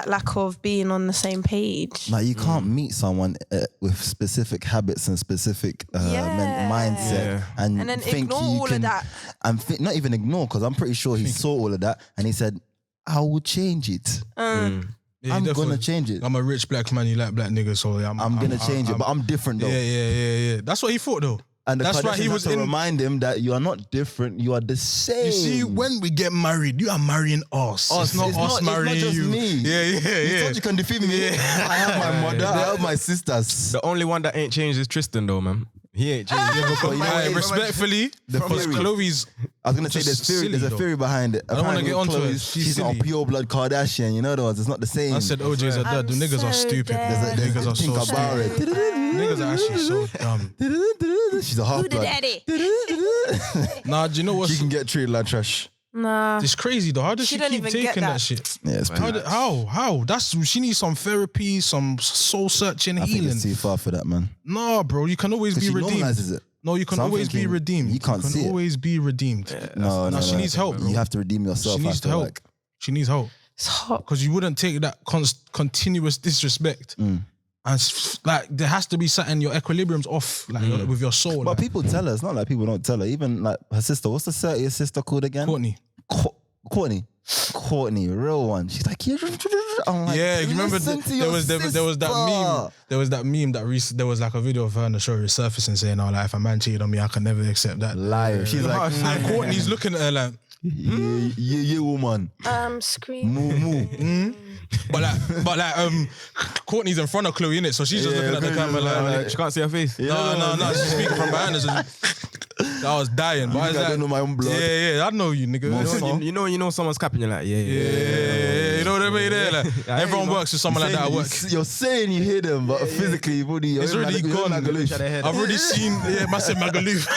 lack of being on the same page. Like you can't meet someone with specific habits and specific mindset, and And then think ignore you all of can, that. and not even ignore, because I'm pretty sure he saw all of that and he said, "I will change it. Yeah, I'm definitely. gonna change it. I'm a rich black man. You like black niggas, so yeah, I'm gonna change it, but I'm different though." Yeah. That's what he thought though. And the That's why he Kardashians was had to in. remind him that you are not different. You are the same. You see, when we get married, you are marrying us. It's not us marrying just you. me. Yeah. You thought you can defeat me. I have my mother. I have my sisters. The only one that ain't changed is Tristan, though, man. He ain't changed. But you know what it is? Respectfully, because theory. Chloe's. I was gonna say Just there's silly, a though. theory behind it. I don't wanna Apparently get onto Chloe, it. She's She's not silly. a pure blood Kardashian. You know those. It's not the same. I said OJ's a dad. The I'm niggas are so stupid. dead. There's Niggas a are think so about stupid. it. Niggas are actually so dumb. She's a half Who the blood. daddy? Nah, do you know She what's? can get treated like trash. Nah. It's crazy though. How does She she don't keep even get taking that. that shit? Yeah, it's pretty. How? She needs some therapy, some soul searching, I think healing. it's too far for that, man. No, bro, you can always be She redeemed. normalizes it. No, you can So I'm always be thinking, redeemed. you can't see it. always be redeemed. No, she needs help, bro. You have to redeem yourself. She needs I feel help. like. She needs help It's hot. because you wouldn't take that continuous disrespect. And like there has to be something. Your equilibrium's off, like with your soul. But like, people tell her. It's not like people don't tell her. Even like her sister. What's the 30th sister called again? Courtney. Courtney, real one. She's like, I'm like, Yeah, you remember listen to there your was that meme. sister. There was that meme there was like a video of her on the show resurfacing saying, "Oh, like if a man cheated on me, I can never accept that." Liar. She's like, And Courtney's looking at her like, yeah, woman. Scream. Moo. but Courtney's in front of Chloe, innit? So she's just looking at the camera like, She can't see her face. no, she's speaking from behind us. I was dying. But I was I like, don't know my own blood. yeah, I know you, nigga. Most You know someone's capping. You're like, yeah. You know what I mean? Like, everyone works with someone like that at work. You're saying you hear them, but physically, you've already, It's already gone. I've already seen, massive Magaluf.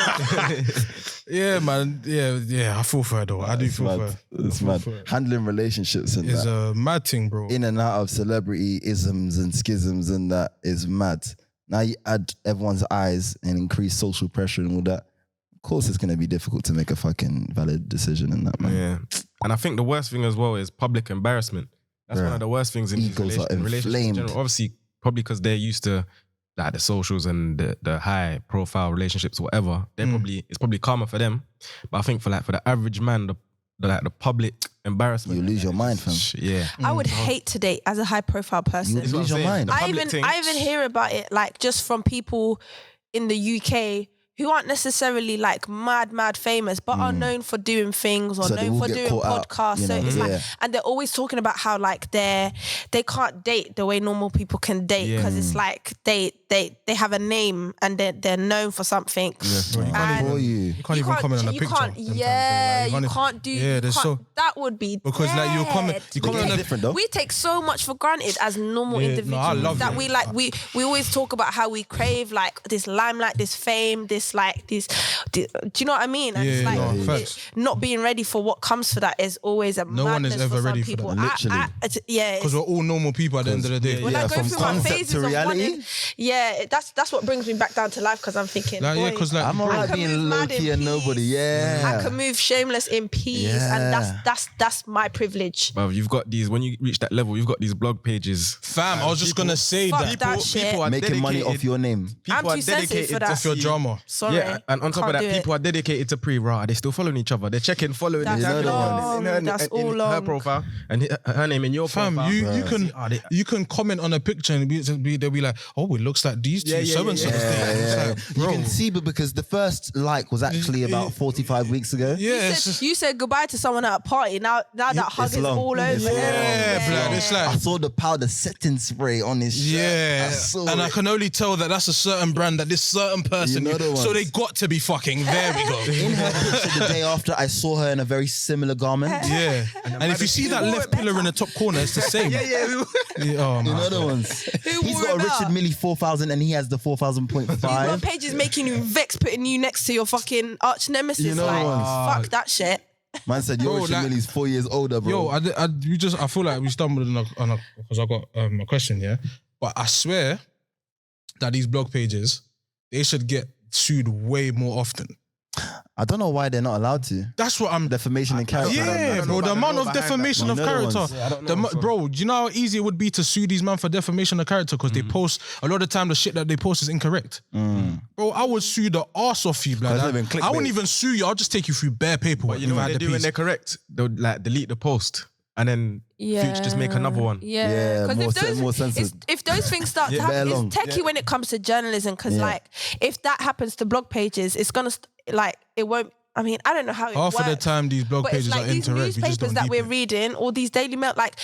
Yeah, man. Yeah. I feel for her though. I do feel for her. It's mad. Handling relationships and It's that. a mad thing, bro. In and out of celebrity isms and schisms and that is mad. Now you add everyone's eyes and increase social pressure and all that. Of course, it's gonna be difficult to make a fucking valid decision in that, man. Yeah. And I think the worst thing as well is public embarrassment. That's one of the worst things in these Egos are relationships in inflamed. general. Obviously, probably because they're used to like the socials and the high profile relationships, whatever. It's probably calmer for them. But I think for the average man, the public embarrassment, You lose your mind, fam. Yeah. I would hate to date as a high profile person. You lose your mind. I even hear about it like just from people in the UK who aren't necessarily like mad famous, but are known for doing things or So they known will for get doing caught out, podcasts. you So know? it's like, Yeah. and they're always talking about how like they can't date the way normal people can date because it's like they have a name and they're known for something. And You can't even comment on a picture. sometimes, you can't do. Yeah, there's so that would be because like you comment on a different though. we take so much for granted as normal Yeah, no, individuals I love that it. we like. We always talk about how we crave like this limelight, this fame, this like this. Do you know what I mean? And it's Yeah, like no, facts. not being ready for what comes for that is always a No one is madness ever for some ready for people. that, literally. Yeah. because we're all normal people at the end of the day. When I go from through my concept phases to of reality. wanting, that's what brings me back down to life because I'm thinking, Like, yeah, boy, because like I'm I alright can being move low mad in key and nobody. peace. Yeah. I can move shameless in peace, Yeah. and that's my privilege. But you've got these, when you reach that level, you've got these blog pages. fam, I was just gonna say Fuck that. that shit. People are Making money dedicated- off your name. I'm People are too sensitive dedicated for that. Off your drama. Sorry. Yeah, and on top of Can't that, do people it. are dedicated to pre-raw. Are they still following each other? They're checking, following, That's and tagging long. in her, That's in all her long. profile and her name in your Fam, profile. you can comment on a picture and they'll be like, oh, it looks like these two so and so. You can see, but because the first like was actually about 45 weeks ago. Yeah, You said goodbye to someone at a party. Now that hug is long. all over. It's long. yeah, blood. It's I like, saw the powder setting spray on his shirt. yeah, I saw and I it. can only tell that that's a certain brand that this certain person. You know the so ones. they got to be fucking. There we go. In her picture the day after, I saw her in a very similar garment. Yeah, and if you see that left pillar in the top corner, it's the same. yeah. Oh, You man. know the ones. Who He's wore got a it Richard out? Mille 4000 and he has the Your 4000.5. page is making you vex, putting you next to your fucking arch nemesis. You know like, the ones. fuck that shit. Man said, yo, Bro, Richard like- Mille's 4 years older, bro. Yo, I feel like we stumbled on a because I got a question, yeah. But I swear that these blog pages, they should get sued way more often. I don't know why they're not allowed to. That's what I'm. Defamation and character. Yeah, bro. The amount of defamation of You know the character. ones. Yeah, I don't know, so- Bro, do you know how easy it would be to sue these men for defamation of character because they post a lot of the time the shit that they post is incorrect. Bro, I would sue the arse off you, blood. That's not even clickbait. I wouldn't even sue you. I'll just take you through bare paperwork. But you know if I what had they the do when piece. they're correct? They'll like delete the post and then Future just make another one. Yeah, Yeah, because more censored. if those things start to Better happen, long. it's techie when it comes to journalism. Because Yeah. like, if that happens to blog pages, it's gonna like it won't. I mean, I don't know how it Half works. of the time, these blog But it's pages like are these incorrect. We just newspapers don't that deep we're it. reading, or these Daily Mail, like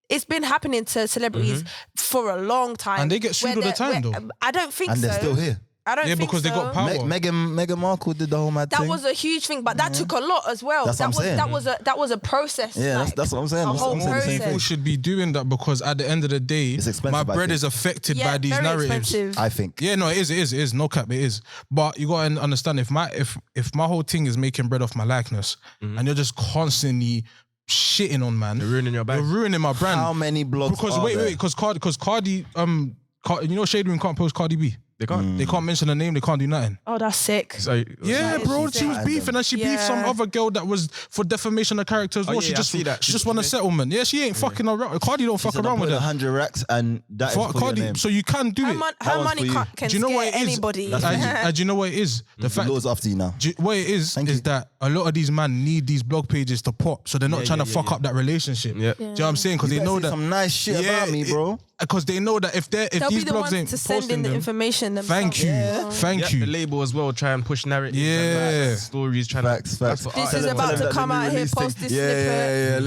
it's been happening to celebrities for a long time, And they get sued where all the they're- time, where- though. I don't think And so. they're still here. I don't Yeah, think because they got so. power. Meghan Markle did the whole mad That thing. was a huge thing, but that took a lot as well. That's what I'm saying. That was a process. Yeah, like, that's what I'm saying. A That's what whole I'm saying, the same process. thing. People should be doing that because at the end of the day, It's expensive, my I bread think. is affected Yeah, by these very narratives. expensive. I think. Yeah, no, it is. No cap, it is. But you gotta understand if my whole thing is making bread off my likeness, and you're just constantly shitting on man, You're ruining your bag. you're ruining my brand. How many blogs Because are wait, there? because Cardi, you know, Shade Room can't post Cardi B. They can't. They can't mention her name. They can't do nothing. Oh, that's sick. So, Yeah, That bro, is she was sick. beefing and she beefed some Yeah. other girl that was for defamation of character as well. yeah, she I just see that. she just won a settlement. Yeah, she ain't fucking around. Cardi don't fuck She said, around "I with put her. 100 racks and that is Fuck for your Cardi. name." So you can do it. Her That one's money for you. can Do you know scare what it is? anybody. That's what I'm saying. And do you know what it is? The The fact law's after you now. what it is Thank you. that a lot of these men need these blog pages to pop, so they're not trying to fuck up that relationship. Yeah. Do you know what I'm saying? Because You they better know say that some nice shit about me, bro. because they know that if They'll these be the blogs ones ain't to send posting in the them, information themselves. thank you, thank The you. label as well, try and push narratives. Yeah. And stories. Trying Facts. This is about to come out here, post this snippet. Yeah,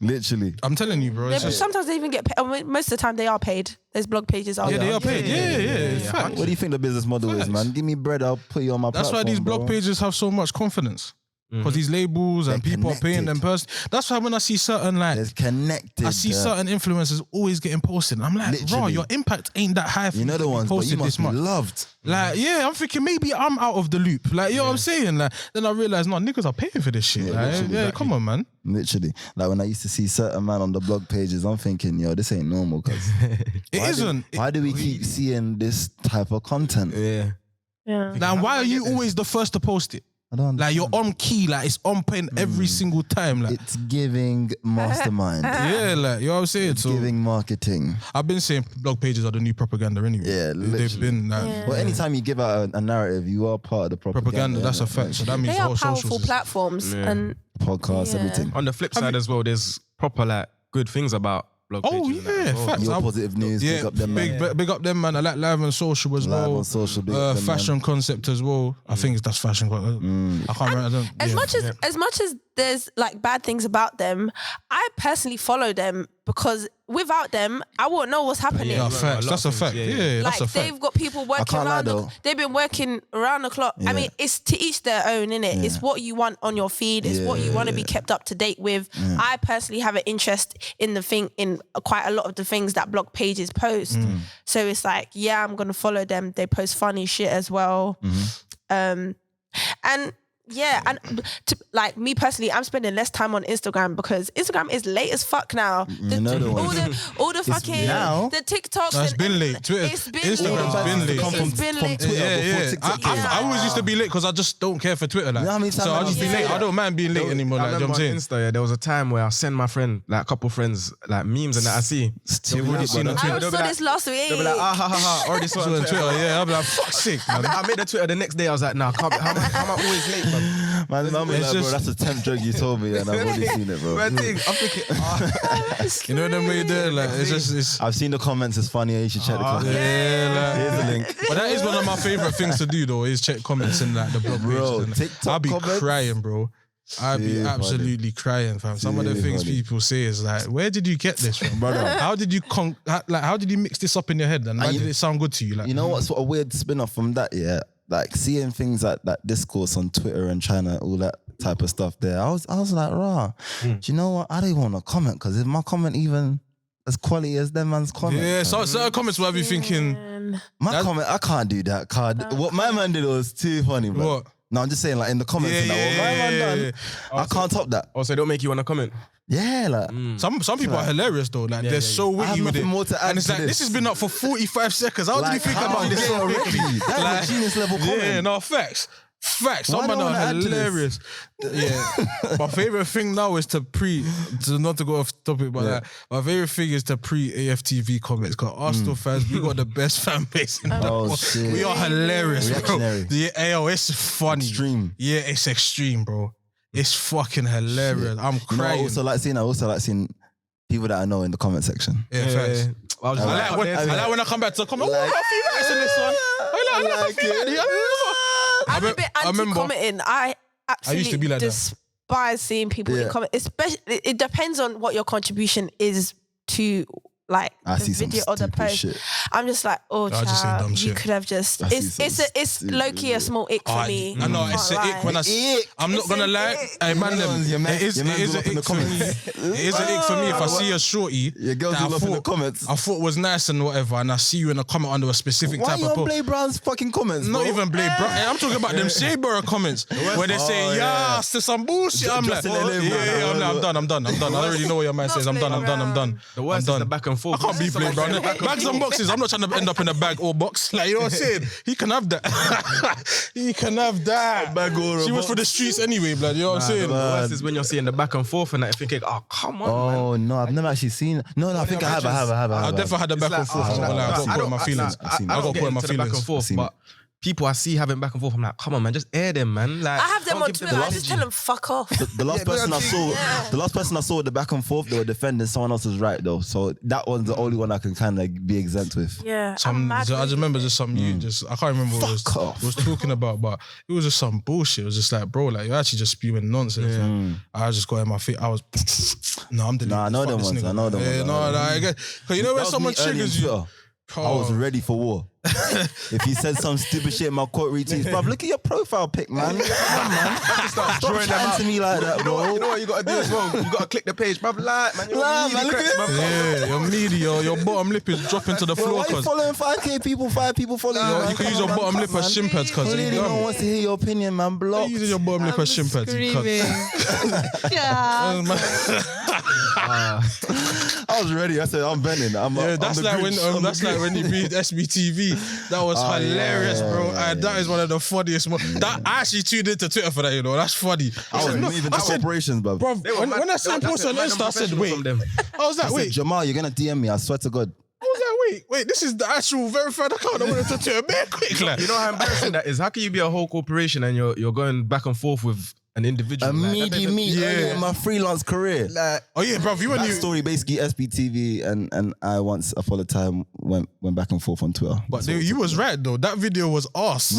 literally. I'm telling you, bro. Yeah, it's but just- sometimes they even get paid. I mean, most of the time they are paid. Those blog pages are. yeah, they are paid. Yeah. it's fact. What do you think the business model is, man? Give me bread, I'll put you on my That's platform, why these blog bro. pages have so much confidence. Because these labels and They're people are paying them connected. person. That's why when I see certain It's connected. I see certain influencers always getting posted. I'm like, bro, Literally. your impact ain't that high for You know you the to be ones, but you posted must this be much. loved. Like, yeah, I'm thinking maybe I'm out of the loop. Like, you know what I'm saying? Like, then I realize, no, niggas are paying for this shit. Yeah, Like, literally, yeah, exactly. come on, man. Literally. Like when I used to see certain man on the blog pages, I'm thinking, yo, this ain't normal. Cause It isn't. why do we keep seeing this type of content? Yeah. Yeah. Now, why are you always the first to post it? I don't Like, you're understand. on key. Like, it's on point every single time. Like, It's giving mastermind. yeah, like, you know what I'm saying? It's So, giving marketing. I've been saying blog pages are the new propaganda anyway. Yeah, They've literally. been like, Yeah. Well, anytime you give out a narrative, you are part of the propaganda. that's a innit? fact. So that means They the are whole powerful socials is- platforms, Yeah. and Podcasts, Yeah. everything. On the flip side as well, there's proper like good things about blog Oh, pages. and that yeah, as well. facts. Your I- positive news, Yeah, big up them, man. big up them, man. I like live and social as Live well. on social, big up them, Fashion concept as well. I think that's fashion. I can't remember. I don't, as yeah. much as there's like bad things about them, I personally follow them because without them, I wouldn't know what's happening. Yeah, facts. lot That's of a fact. things, Yeah, yeah. that's Like a fact. they've got people working can't lie, around. though. They've been working around the clock. Yeah. I mean, it's to each their own, innit? It's what you want on your feed. It's what you want to be kept up to date with. I personally have an interest in quite a lot of the things that blog pages post. So it's like, yeah, I'm gonna follow them. They post funny shit as well. And yeah, and like me personally, I'm spending less time on Instagram because Instagram is late as fuck now. Another one. All the fucking now. the TikToks. No, it's and been late. Twitter, It's been Instagram's late. been late. Come It's been late. Twitter before TikTok. I always used to be late because I just don't care for Twitter. Like, You know how many times so I I'll just be used to late. say I don't mind being late anymore. Like, you know what I'm saying? Insta, yeah, there was a time where I send my friend, like a couple friends, like memes and that I see. They've already seen on I Twitter. saw this last week. They'll be like, ah, ha, ha, ha, already saw it So on on Twitter. Twitter, yeah, I'll be like, fuck's sake, man. I made a Twitter the next day. I was like, nah, how am I always late, man? Man, I'm like, It's bro, just- that's a temp drug you told me, and I've already seen it, bro. I'm thinking, You know them way there, like it's just it's I've seen the comments. It's funny. You should check the comments. yeah, Here's the like, link. but that is one of my favorite things to do though, is check comments in like the blog Bro, pages. And TikTok I'll be comments? crying, bro. I'd be Seriously absolutely crying, fam. Some of the things Seriously. people say is like, where did you get this from, brother? How did you how did you mix this up in your head? And why you- did it sound good to you? Like, You know what's sort of weird spin off from that? Yeah, like seeing things like that discourse on Twitter and China, all that type of stuff. There, I was like, rah. Do you know what? I don't even want to comment because if my comment even as quality as them man's comment, yeah, fam. so certain comments will have you thinking, my comment, I can't do that. Card. What my man did was too funny, bro. What? No, I'm just saying, like in the comments, and that, what my man done, I can't top that. oh, so they don't make you want to comment? Yeah, like. Some people are hilarious though. Like they're so I have witty with it. nothing more to add And it's to like this this. has been up for 45 seconds. How did you Like, think how about did this you so get quickly? already? That's a genius level comment. Yeah, no, facts. Facts. Why Some do men I are wanna add to this? hilarious. Yeah. My favorite thing now is to not to go off topic, but like, my favorite thing is to AFTV comments. Because Arsenal fans, we got the best fan base in the Oh, world. shit. We are hilarious, bro. Reactionary. Yeah, it's funny. Extreme. Yeah, it's extreme, bro. It's fucking hilarious. I'm You know, I crying. also like seeing people that I know in the comment section. Yeah, facts. I was I just like, when I come back to the comment. Like- Oh, a few likes on this one. I like a few it. likes. I'm a bit I remember- anti-commenting. I absolutely used to be like that. despise seeing people in Yeah. comment. Especially, it depends on what your contribution is to like I the see some video or the stupid post. shit. I'm just like, oh, I just say dumb child, you shit. could have just. I see It's some low key a stupid small ick for me. I know Can't it's an lie. ick when I'm not It's gonna an lie. ick. Hey man, Your man- it is your man an grew up in the ick for me. comments. It is an ick for me if I see a shorty Your girls that will love in the comments. I thought was nice and whatever, and I see you in a comment under a specific Why type you of on post. Blade Brown's fucking comments? Not bro? even Blade Brown. Hey, I'm talking about them Shea Borough comments where they say, Oh, yeah, yeah. to some bullshit. I'm like, Just in LA, yeah, man. I'm done. I already know what your man says. I'm done. The worst is the back and forth. I can't be Blade Brown. Bags and boxes. I'm not trying to end up in a bag or box. Like, you know what I'm saying? He can have that. He can have that. bag or a She was for the box. streets anyway, blood. You know what I'm saying? The worst is when you're seeing the back and forth and that, you're thinking, oh, come on, man. Oh no, I've never actually seen. No, I think I have. I definitely had the back and forth. I got caught in my feelings. I've seen it. I I got don't caught get in my into the back and feelings. forth, seen but people I see having back and forth, I'm like, come on, man, just air them, man. Like, I have them don't on give them Twitter. I energy. just tell them fuck off. The last person I saw, the last person I saw with the back and forth, they were defending someone else's right though. So that one's the only one I can kind of be exempt with. Yeah, I just remember just some you I can't remember what Fuck off. it was talking about, but it was just some bullshit. It was just like, bro, like you're actually just spewing nonsense. Like, I just got in my feet. I was no, I'm deleting. Nah, I know them ones. I know them ones. No, I get because you know when That was someone me early triggers in you. Twitter. I was ready for war. If he said some stupid shit in my quote retweets, bruv, look at your profile pic, man. Come on, man. Stop chatting to me like that, bro. You know what you gotta do as well? You gotta click the page, bruv. Like, man, Man, look at him. Yeah, your media, your bottom lip is dropping to the Bro, floor why you because following 5k people, 5 people following you? you can use your bottom lip as shin pads because Really, no one wants to hear your opinion, man. Block. using your bottom lip as shin pads. Yeah. I was ready. I said, I'm bending. That's like when you beat SBTV. That was hilarious, bro. And that is one of the funniest. That I actually tuned into Twitter for that. You know, that's funny. I was moving to corporations, bro. Bro, when I saw post on Insta, I said, wait. I was like, I said, wait. Jamal, you're gonna DM me. I swear to God. I was like, wait, this is the actual verified account. I wanted to Twitter bare quick. Like. You know how embarrassing that is? How can you be a whole corporation and you're going back and forth with an individual? Me earlier in my freelance career. Oh yeah, bro. You That story basically SBTV and I once upon a time went back and forth on Twitter. But you was right though. That video was arse.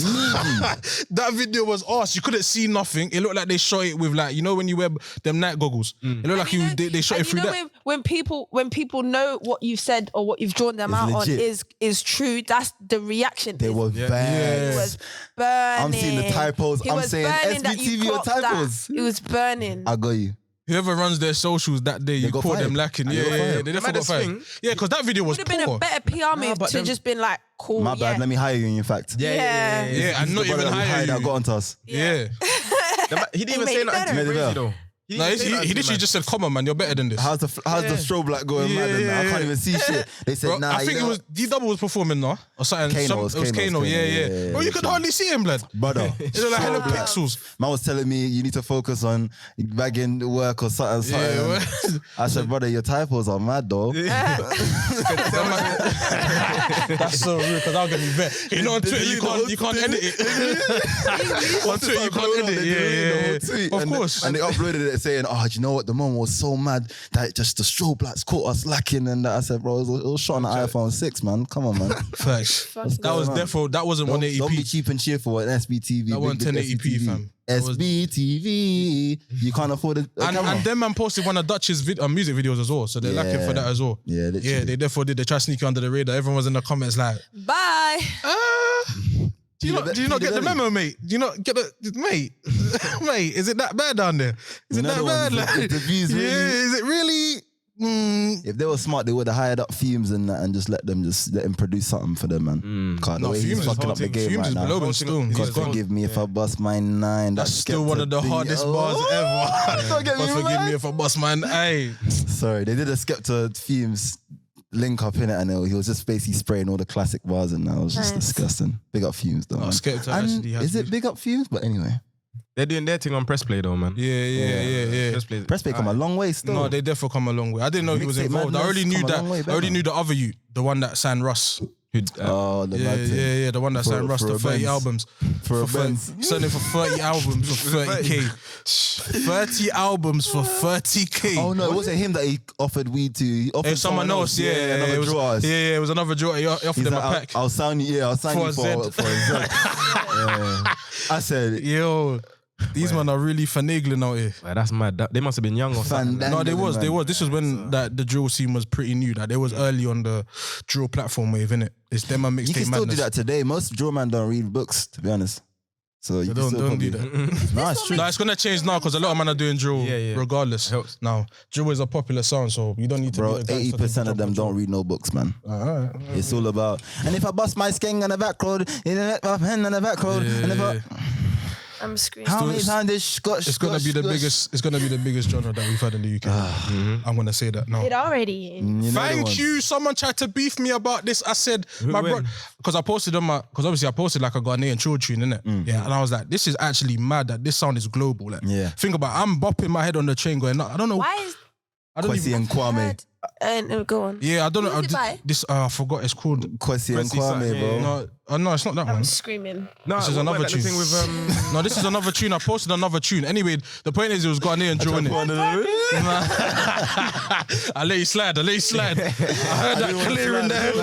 That video was arse. You couldn't see nothing. It looked like they shot it with like, you know when you wear them night goggles. It looked like they shot it through that. When people know what you've said or what you've drawn them It's out legit. on is true, that's the reaction. They were bad. He was burning. I'm seeing the typos. He I'm was saying burning that you SBTV or clocked that. typos. It was burning. I got you. Whoever runs their socials that day, you got call them fired. lacking. They Yeah, got yeah, fired. they definitely got maddest fired. thing- Yeah, because that video was Would have been poor. a better PR move but to them- just been like, cool. My bad. Let me hire you. In fact. Yeah, and not even hire that you. got onto us. Yeah. He didn't even made say it nothing better. too Made it crazy better. though. No, he literally just said, "Come on, man, you're better than this." How's the strobe light going mad? And that? I can't even see shit. They said, Bro, nah. I think it was D-Double was performing now or something. Kano, It was Kano. Yeah. Bro, you could hardly see him, blood. Brother. It looked like hella Strobe light. pixels. Man was telling me you need to focus on bagging work or something. Yeah, I said, brother, your typos are mad though. That's so rude because I'll get me vet. You know, on Twitter you can't edit it. On Twitter you can't edit it. Yeah. Of course. And they uploaded it saying, oh, do you know what? The moment was so mad that just the strobe lights caught us lacking. And I said, bro, it was shot on an iPhone 6, man. Come on, man. Facts. That was therefore that wasn't Don't be 180p. cheap and cheerful at SBTV. That wasn't 1080p, fam. SBTV. You can't afford it. And them man posted one of Dutch's music videos as well, so they're lacking for that as well. Yeah, literally. They therefore did. They try to sneak you under the radar. Everyone was in the comments like, Bye. do you not get the memo, mate? Do you not get the mate? Mate, is it that bad down there? Is it that bad? Like, the views really. yeah, is it really? If they were smart, they would have hired up Fumes and just let him produce something for them, man. God, the No, way he's Fumes is fucking up the game Fumes right is now. below him still. He's God gone. forgive me if I bust my 9. That's still one of the hardest bars ever. Don't get me God forgive mad. me if I bust mine. Hey, Sorry, they did a Skepta Fumes link up in it, and he was just basically spraying all the classic bars, and that was just Nice. disgusting. Big up Fumes, though. No, man. Skepta And actually has is it views. big up Fumes? But anyway, They're doing their thing on press play though, man. Yeah. Press play. Press Play come a long way still. No, they definitely come a long way. I didn't know he was Mixtape involved. I Madness already knew come a that. long way, I already better. knew the other you, the one that signed Russ. Oh, the bad thing. Yeah, the one that For- signed Russ for to a 30 Benz. albums. For a 30 Benz. Selling for 30 albums for 30k. 30 albums for 30k. Oh no, it wasn't him that he offered weed to. He offered It was someone else, yeah. another it was, drawers. yeah, it was another drawer. He offered He's them like, a pack. I'll sign you. Yeah, I'll sign For you a for Z. a Z. Yeah. I said, Yo, these men are really finagling out here. Like, that's mad. They must have been young or something. Fan- No, they was. man. This was when the drill scene was pretty new. Like, they was early on the drill platform wave, innit? It's them and you mixtape can still madness. do that today. Most drill man don't read books, to be honest. So you can still Don't probably do that. No, it's true. No, it's gonna change now because a lot of men are doing drill Yeah. regardless. Helps. Now, drill is a popular sound, so you don't need to Bro, be a gangster 80% to of them jump on don't read no books, man. drill. It's all about. And if I bust my skeng on the back road, my pen on the back road, and if I, I'm screaming. how many times this Scotch? It's gonna be the Scotch- biggest. It's gonna be the biggest genre that we've had in the UK. I'm gonna say that now. It already. You know the Thank ones. you. Someone tried to beef me about this. I said, my when? bro, because I posted on my, because obviously I posted like a Ghanaian chill tune, innit? Yeah, and I was like, this is actually mad that this sound is global. Like, Yeah. think about it, I'm bopping my head on the train going, I don't know. Why is I don't Kwesi even. and Kwame. And go on. Yeah, I don't know. Who's it by? This I forgot. It's called. Kwesi and Kwesi Kwame, Sa- bro. No, no, it's not that I'm one. screaming. No, This is another that tune. thing with No, this is another tune. I posted another tune. Anyway, the point is, it was Ghanaian drill in it. I let you slide. I heard that clear in the head.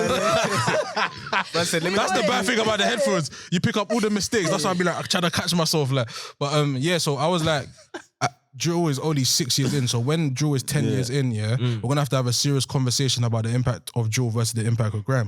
That's the bad thing about the headphones. You pick up all the mistakes. That's why I be like, I'm trying to catch myself. Like, but yeah. So I was like. Drill is only 6 years in, so when drill is 10 years in, we're gonna have to have a serious conversation about the impact of drill versus the impact of grime.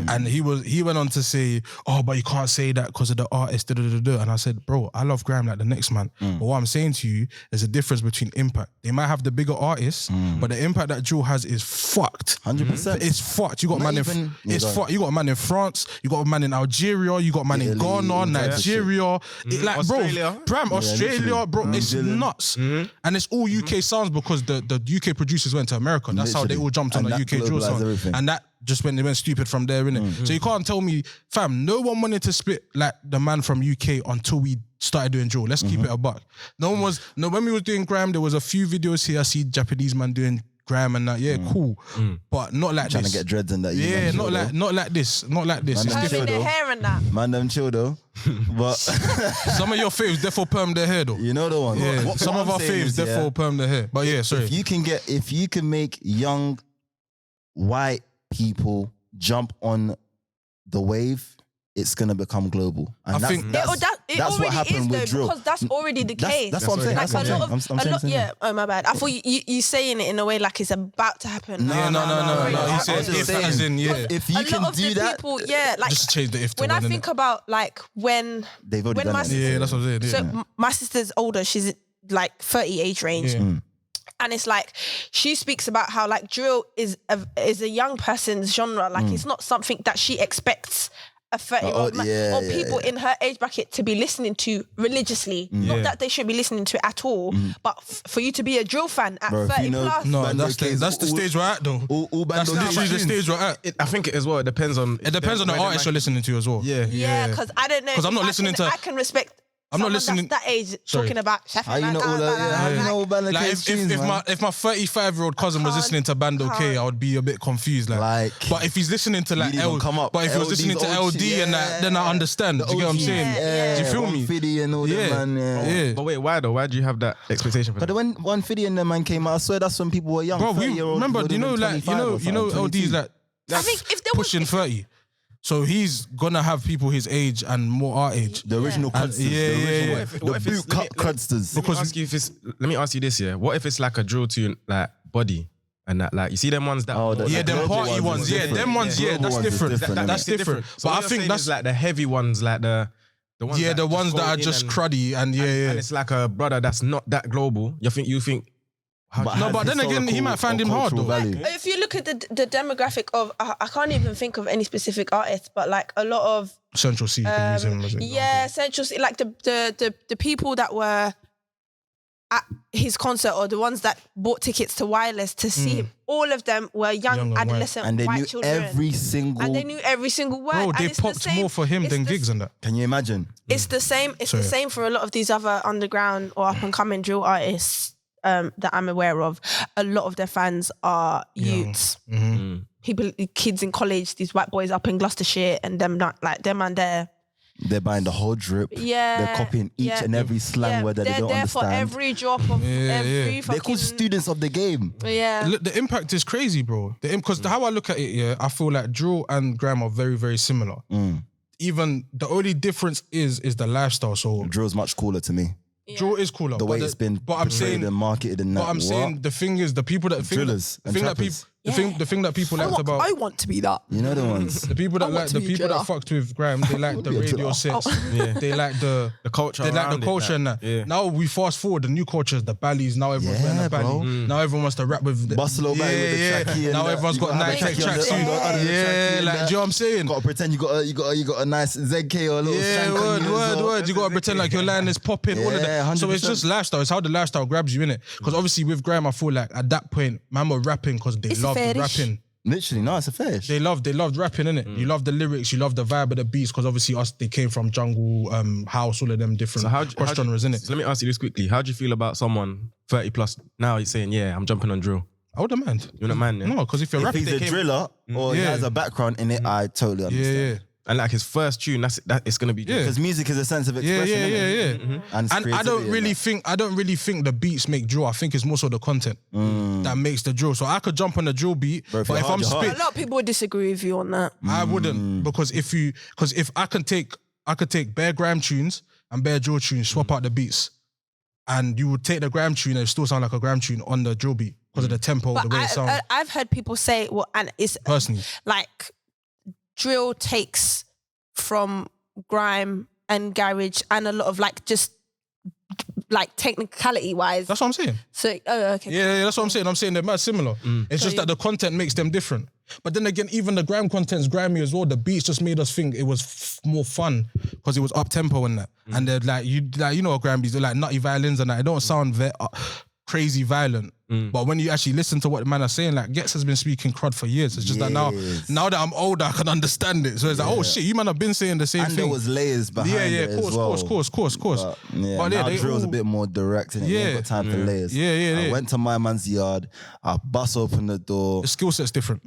And he went on to say, "Oh, but you can't say that because of the artist." And I said, "Bro, I love grime like the next man." But what I'm saying to you, there's a difference between impact. They might have the bigger artists, but the impact that drill has is fucked. 100%. It's fucked. You got man in it's fucked. You got a man in France. You got a man in Algeria. You got a man in Ghana, Nigeria. Like, Australia. bro, Bram, Australia, bro, it's nuts. And it's all UK sounds because the UK producers went to America. That's how they all jumped on And the that UK drill globalised sound. everything. And that just when they went stupid from there, innit? So you can't tell me, fam, no one wanted to spit like the man from UK until we started doing drill. Let's keep it a buck. When we was doing grime, there was a few videos here. I see Japanese man doing grime and that. Yeah, cool. But not like Trying this. to get dreads and that. Yeah, not like this. Not like this. Man, It's them different. Having their hair and that. Man, them chill though. But Some of your faves therefore perm their hair though. you know the one. Yeah, some What of I'm our saying faves is, therefore perm their hair. But yeah, sorry. if you can make young white people jump on the wave, it's gonna become global. And I think- It that's what already happened is with though, drill. because that's already the case. That's what I'm saying. Like That's what a I'm lot saying. of, I'm a saying lot, same yeah. thing. Oh my bad. I thought you saying it in a way like it's about to happen. No, Yeah, no. no. He said I'm just if saying, as in, yeah. If you a can lot of do the that, people, yeah, like Just change the if to when I when, think innit? about like when they've already done my it. sister- Yeah, that's what I'm saying. so Yeah. my sister's older, she's like 30 age range. Yeah. And it's like she speaks about how like drill is a young person's genre. Like it's not something that she expects a 30-year-old man or people in her age bracket to be listening to religiously. Not that they should be listening to it at all, but for you to be a drill fan at Bro, if 30 you know- plus. No, Bando that's the K's stage we're at though. all That's Bando literally the K's. stage we're at. I think it as well. It depends on. It depends on the artist you're listening to as well. Yeah. Yeah, because I don't know. 'Cause I'm if not listening to- I can respect. I'm not someone listening- That's that age Sorry. talking about. How you know all that? Yeah, how you know all Bando Like K's tunes, if man? my 35-year-old cousin was can't- listening to Bando K, I would be a bit confused. Like, but if he's listening to like You'd even come up. but if he was listening to LD's LD and that, then I understand. Do you get what I'm OG, saying? Yeah. Do you feel me? 150 and all Yeah. that, man. Yeah. But wait, why though? Why do you have that expectation for But that? when 150 and the man came out, I swear that's when people were young. Bro, we 30-year-olds remember, would you have know, been like 25 or you know, something, LD's 22. like I think if there was pushing 30. So he's gonna have people his age and more our age. The original And- crudsters. yeah, the yeah, original, yeah. The What if it's- boot cut crudsters. Let me ask you this, yeah. What if it's like a drill tune, like Body, and that, like, you see them ones that? Oh, the- Yeah, the them global party ones ones. is Yeah, different. them ones. Yeah, Global that's ones is different. different, That's innit? different. So But I you're think saying that's is like the heavy ones, like the ones. yeah, the ones that go are in just and- cruddy and yeah, and yeah. it's like a brother that's not that global. You think? No, has but then again, he historical might find or him hard cultural though. value. if you look at the demographic of, I can't even think of any specific artists, but like a lot of Central C, you can use him as an yeah, Central C, like the people that were at his concert or the ones that bought tickets to Wireless to see him, all of them were young and white. adolescent And they white knew children. every single. And they knew every single word. Bro, And they it's the popped same- more for him it's than the- gigs and that. Can you imagine? It's the same. It's Sorry. the same for a lot of these other underground or up and coming drill artists that I'm aware of. A lot of their fans are youths, people, kids in college. These white boys up in Gloucestershire, and them not like them and their They're buying the whole drip. yeah. They're copying each yeah, and every slang word that they they're don't there understand. for every drop of Yeah, every yeah. They're fucking called students of the game. yeah. Look, the impact is crazy, bro. Because how I look at it, yeah, I feel like drill and grime are very, very similar. Even the only difference is the lifestyle. So Drill's much cooler to me. drill is cooler. The way but it's been but I'm portrayed saying, and marketed and that. but I'm saying the thing is, the people that Drillers the and thing that people, trappers. the thing that people liked about I want to be that. You know the ones. the people that want like to the be people that driller. fucked with grime, they like the be a radio driller. sets. They like the culture. They like around the it, culture and that. Yeah. Now we fast forward, the new culture is the ballies. Now everyone's wearing Yeah, a bally. bro. Now everyone wants to rap with the Bustle bag with the trackie and Now that. everyone's You got gotta have Nike a trackie tracksuit. under the trackie Yeah, and like, that. do you know what I'm saying? Gotta pretend you got a nice ZK or a little Yeah, shank on you as well. word. You gotta pretend like your line is popping, all of Yeah, that. So it's 100%. just lifestyle. It's how the lifestyle grabs you in it. Because obviously with grime, I feel like at that point, man were rapping because they It's a loved fetish. rapping. Literally, no, it's a fish. They loved rapping, innit? You love the lyrics, you love the vibe of the beats, because obviously they came from jungle, house, all of them different cross genres, innit? So let me ask you this quickly. How do you feel about someone 30 plus now? You're saying, yeah, I'm jumping on drill. I wouldn't mind. You wouldn't mind, yeah? No, because if you're If rapping, he's a driller or he Yeah. has a background in it, I totally understand. yeah. And like his first tune, that it's gonna be Yeah. Because music is a sense of Yeah, expression. yeah, innit? yeah, yeah. And, it's And I don't creativity really and think the beats make drill. I think it's more so the content that makes the drill. So I could jump on a drill beat, Bro, if but you're if hard, I'm you're hard. spit, A lot of people would disagree with you on that. I wouldn't, because if I could take bare grime tunes and bare drill tunes, swap out the beats, and you would take the grime tune and it still sound like a grime tune on the drill beat because of the tempo, the But way it sounds. I've heard people say, well, and it's Personally, like drill takes from grime and garage and a lot of like just like technicality wise. that's what I'm saying. So, okay. Yeah, that's what I'm saying. I'm saying they're mad similar. It's just that the content makes them different. But then again, even the grime content's grimy as well. The beats just made us think it was more fun because it was up tempo and that. And they're like you know what grime beats, they're like nutty violins and that. It don't sound crazy violent. But when you actually listen to what the man are saying, like Gets has been speaking crud for years. It's just that now that I'm older, I can understand it. So it's like, oh shit, you man have been saying the same And thing. there was layers behind it of as well. course. But, yeah, But now they drill's all- a bit more direct and you ain't got time for layers. Yeah. I went to my man's yard, I bust open the door, The skill set's different.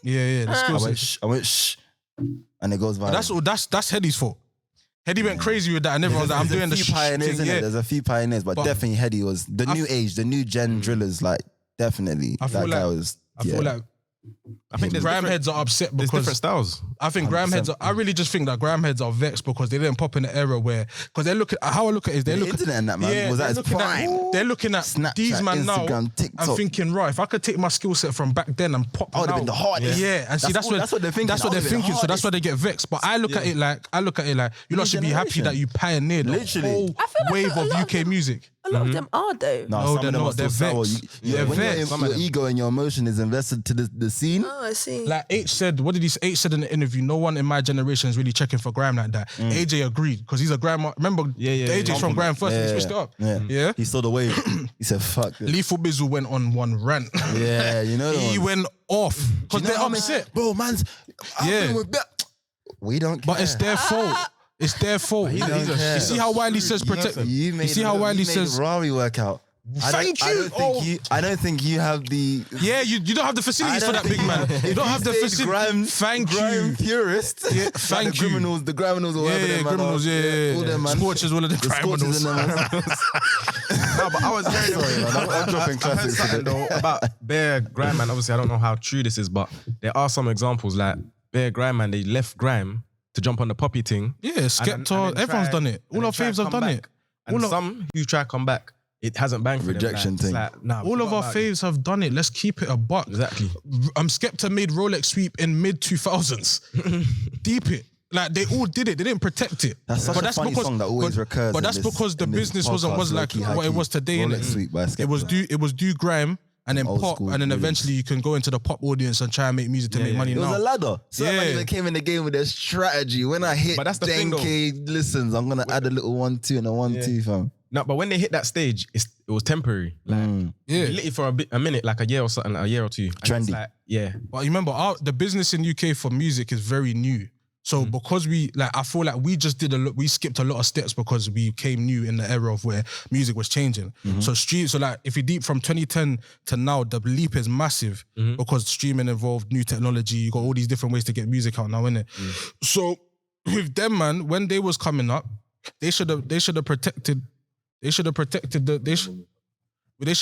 Yeah, the skill set. I went shh, and it goes viral. That's Heady's fault. Heady went crazy with that, and everyone was like, I'm doing the few pioneers, thing. innit? Yeah. There's a few pioneers, but definitely Heady was the new age, the new gen drillers, like definitely. I feel That guy like- was. I feel like I think there's grime different, heads are upset there's because different styles. I think grime heads. I really just think that grime heads are vexed because they didn't pop in the era where they look at how I look at it is they The look internet and that, man, was they're at its looking prime. they're looking at Snapchat, these man now Instagram, TikTok. and thinking, right, if I could take my skill set from back then and pop, I would've been the hardest. Yeah, and see That's what they're thinking. That's what I they're would've been thinking. So that's hardest. why they get vexed. But I look at it like you lot should be happy generation. that you pioneered the Literally. whole I feel like wave a of lot of UK them- music. A lot of them are though. No, No, some they're of them not. are still They're sour. vexed. When They're vexed. your ego and your emotion is invested to the scene, Oh, I see. Like H said, what did he say? H said in the interview, no one in my generation is really checking for grime like that. AJ agreed because he's a grime. Remember, AJ's from grime first. And he switched it up. Yeah. He saw the wave. He said, "Fuck this." Lethal Bizzle went on one rant. Yeah, you know. He went off because they're upset. bro. Man's Yeah. We don't care. But it's their fault. It's their fault. We don't care. You see how Wiley says protect. You see how Wiley says. Rari work out. Thank you. I don't think you have the. Yeah, you don't have the facilities for that big man. You don't have the facilities. Thank grime you. purist. Yeah, Like thank the you. criminals, the criminals, or Yeah, whatever. them man criminals. are. Yeah, all them man. Scorchers, all of the The Scorchers criminals. and them. No, but I was hearing Sorry, man. I'm dropping I heard classics something today. though about Bear Grime Man. Obviously, I don't know how true this is, but there are some examples like Bear Grime Man. They left grime to jump on the poppy thing. Yeah, and Skepta. then Everyone's try- done it. and All then our try faves have come done back. it. And All of- some who try to come back, it hasn't banged for Rejection them. Like, thing. It's like, nah, All of our forgot about it. faves have done it. Let's keep it a buck. Exactly. Skepta made Rolex sweep in mid 2000s. Deep it. Like they all did it. They didn't protect it. That's such a funny song that always recurs. But in that's this- because the in this business podcast, was like low-key, what it high-key. was today. Rolex innit? Sweep by Skepta. It was do grime and then Old pop, school and then blues. eventually you can go into the pop audience and try and make music to make money It was now. a ladder. Certain Yeah. man even came in the game with their strategy. When I hit But that's the thing, 10K listens, I'm gonna add a little 1-2 and a 1-2, fam. No, but when they hit that stage, it was temporary. Like, Yeah. literally for a minute, like a year or something, a year or two. And it's Trendy. Like, yeah. But you remember, the business in UK for music is very new. So because I feel like we just we skipped a lot of steps because we came new in the era of where music was changing. So if you deep from 2010 to now, the leap is massive because streaming involved new technology. You got all these different ways to get music out now, innit? So with them, man, when they was coming up, they should have protected. They should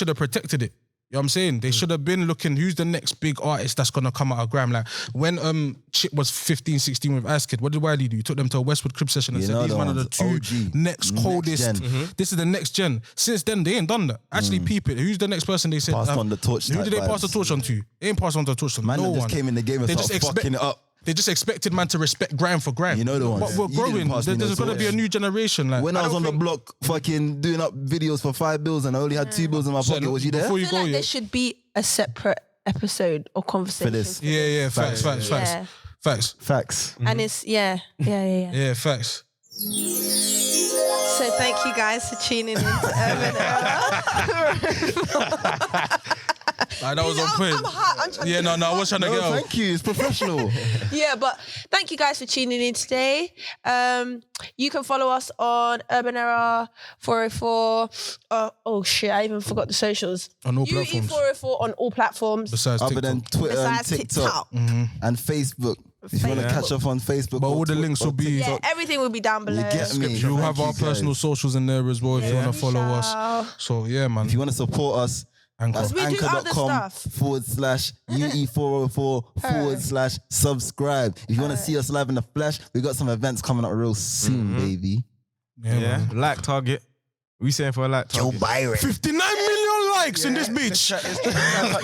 have protected it. You know what I'm saying? They should have been looking, who's the next big artist that's gonna come out of grime? Like when Chip was 15, 16 with Ice Kid, what did Wiley do? He took them to a Westwood Crib session and You said know these the one of the ones, two OG, next next coldest. gen. This is the next gen. Since then, they ain't done that. Actually, peep it. Who's the next person they said Passed on the torch Who type did they pass the vibes. torch on to? They ain't passed on the torch to Man no that just one. came in the game and They just started fucking it up. They just expected man to respect grime for grime. You know the ones. But we're You didn't growing. pass me There's no gonna be a torch. new generation. Like When I was on the don't block fucking doing up videos for $5 and I only had $2 in my think- pocket, was you there? Before I you feel go, like yeah. there should be a separate episode or conversation this. Yeah, facts. Yeah. Facts. Facts. And it's yeah. Yeah, facts. So thank you guys for tuning in to Urban Era. Like, that was on point. I'm hot. I'm trying Yeah, no, I was trying to get No, out. thank you. It's professional. Yeah, but thank you guys for tuning in today. You can follow us on Urban Era 404. Oh shit, I even forgot the socials. On all platforms. UE404 on all platforms. Besides Other TikTok. than Twitter and TikTok and Facebook. If you want to catch up on Facebook, But all the links will be. Yeah, everything will be down below. You get me? You'll have our personal socials in there as well if you want to follow us. So yeah, man. If you want to support us, that's we do other stuff. anchor.com/UE404/subscribe. If you want to see us live in the flesh, we got some events coming up real soon, baby. Yeah, man. Like target. We saying for a like target. Joe Byron. 59 million likes in this bitch.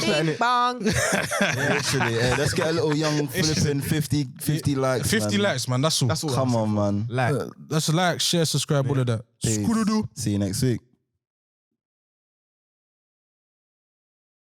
Bing bong. Literally, let's get a little young flipping 50 likes. 50 likes, man. That's all. That's all. Come on, man. Like. That's like, share, subscribe, all of that. Peace. Scoo-doo-doo. See you next week.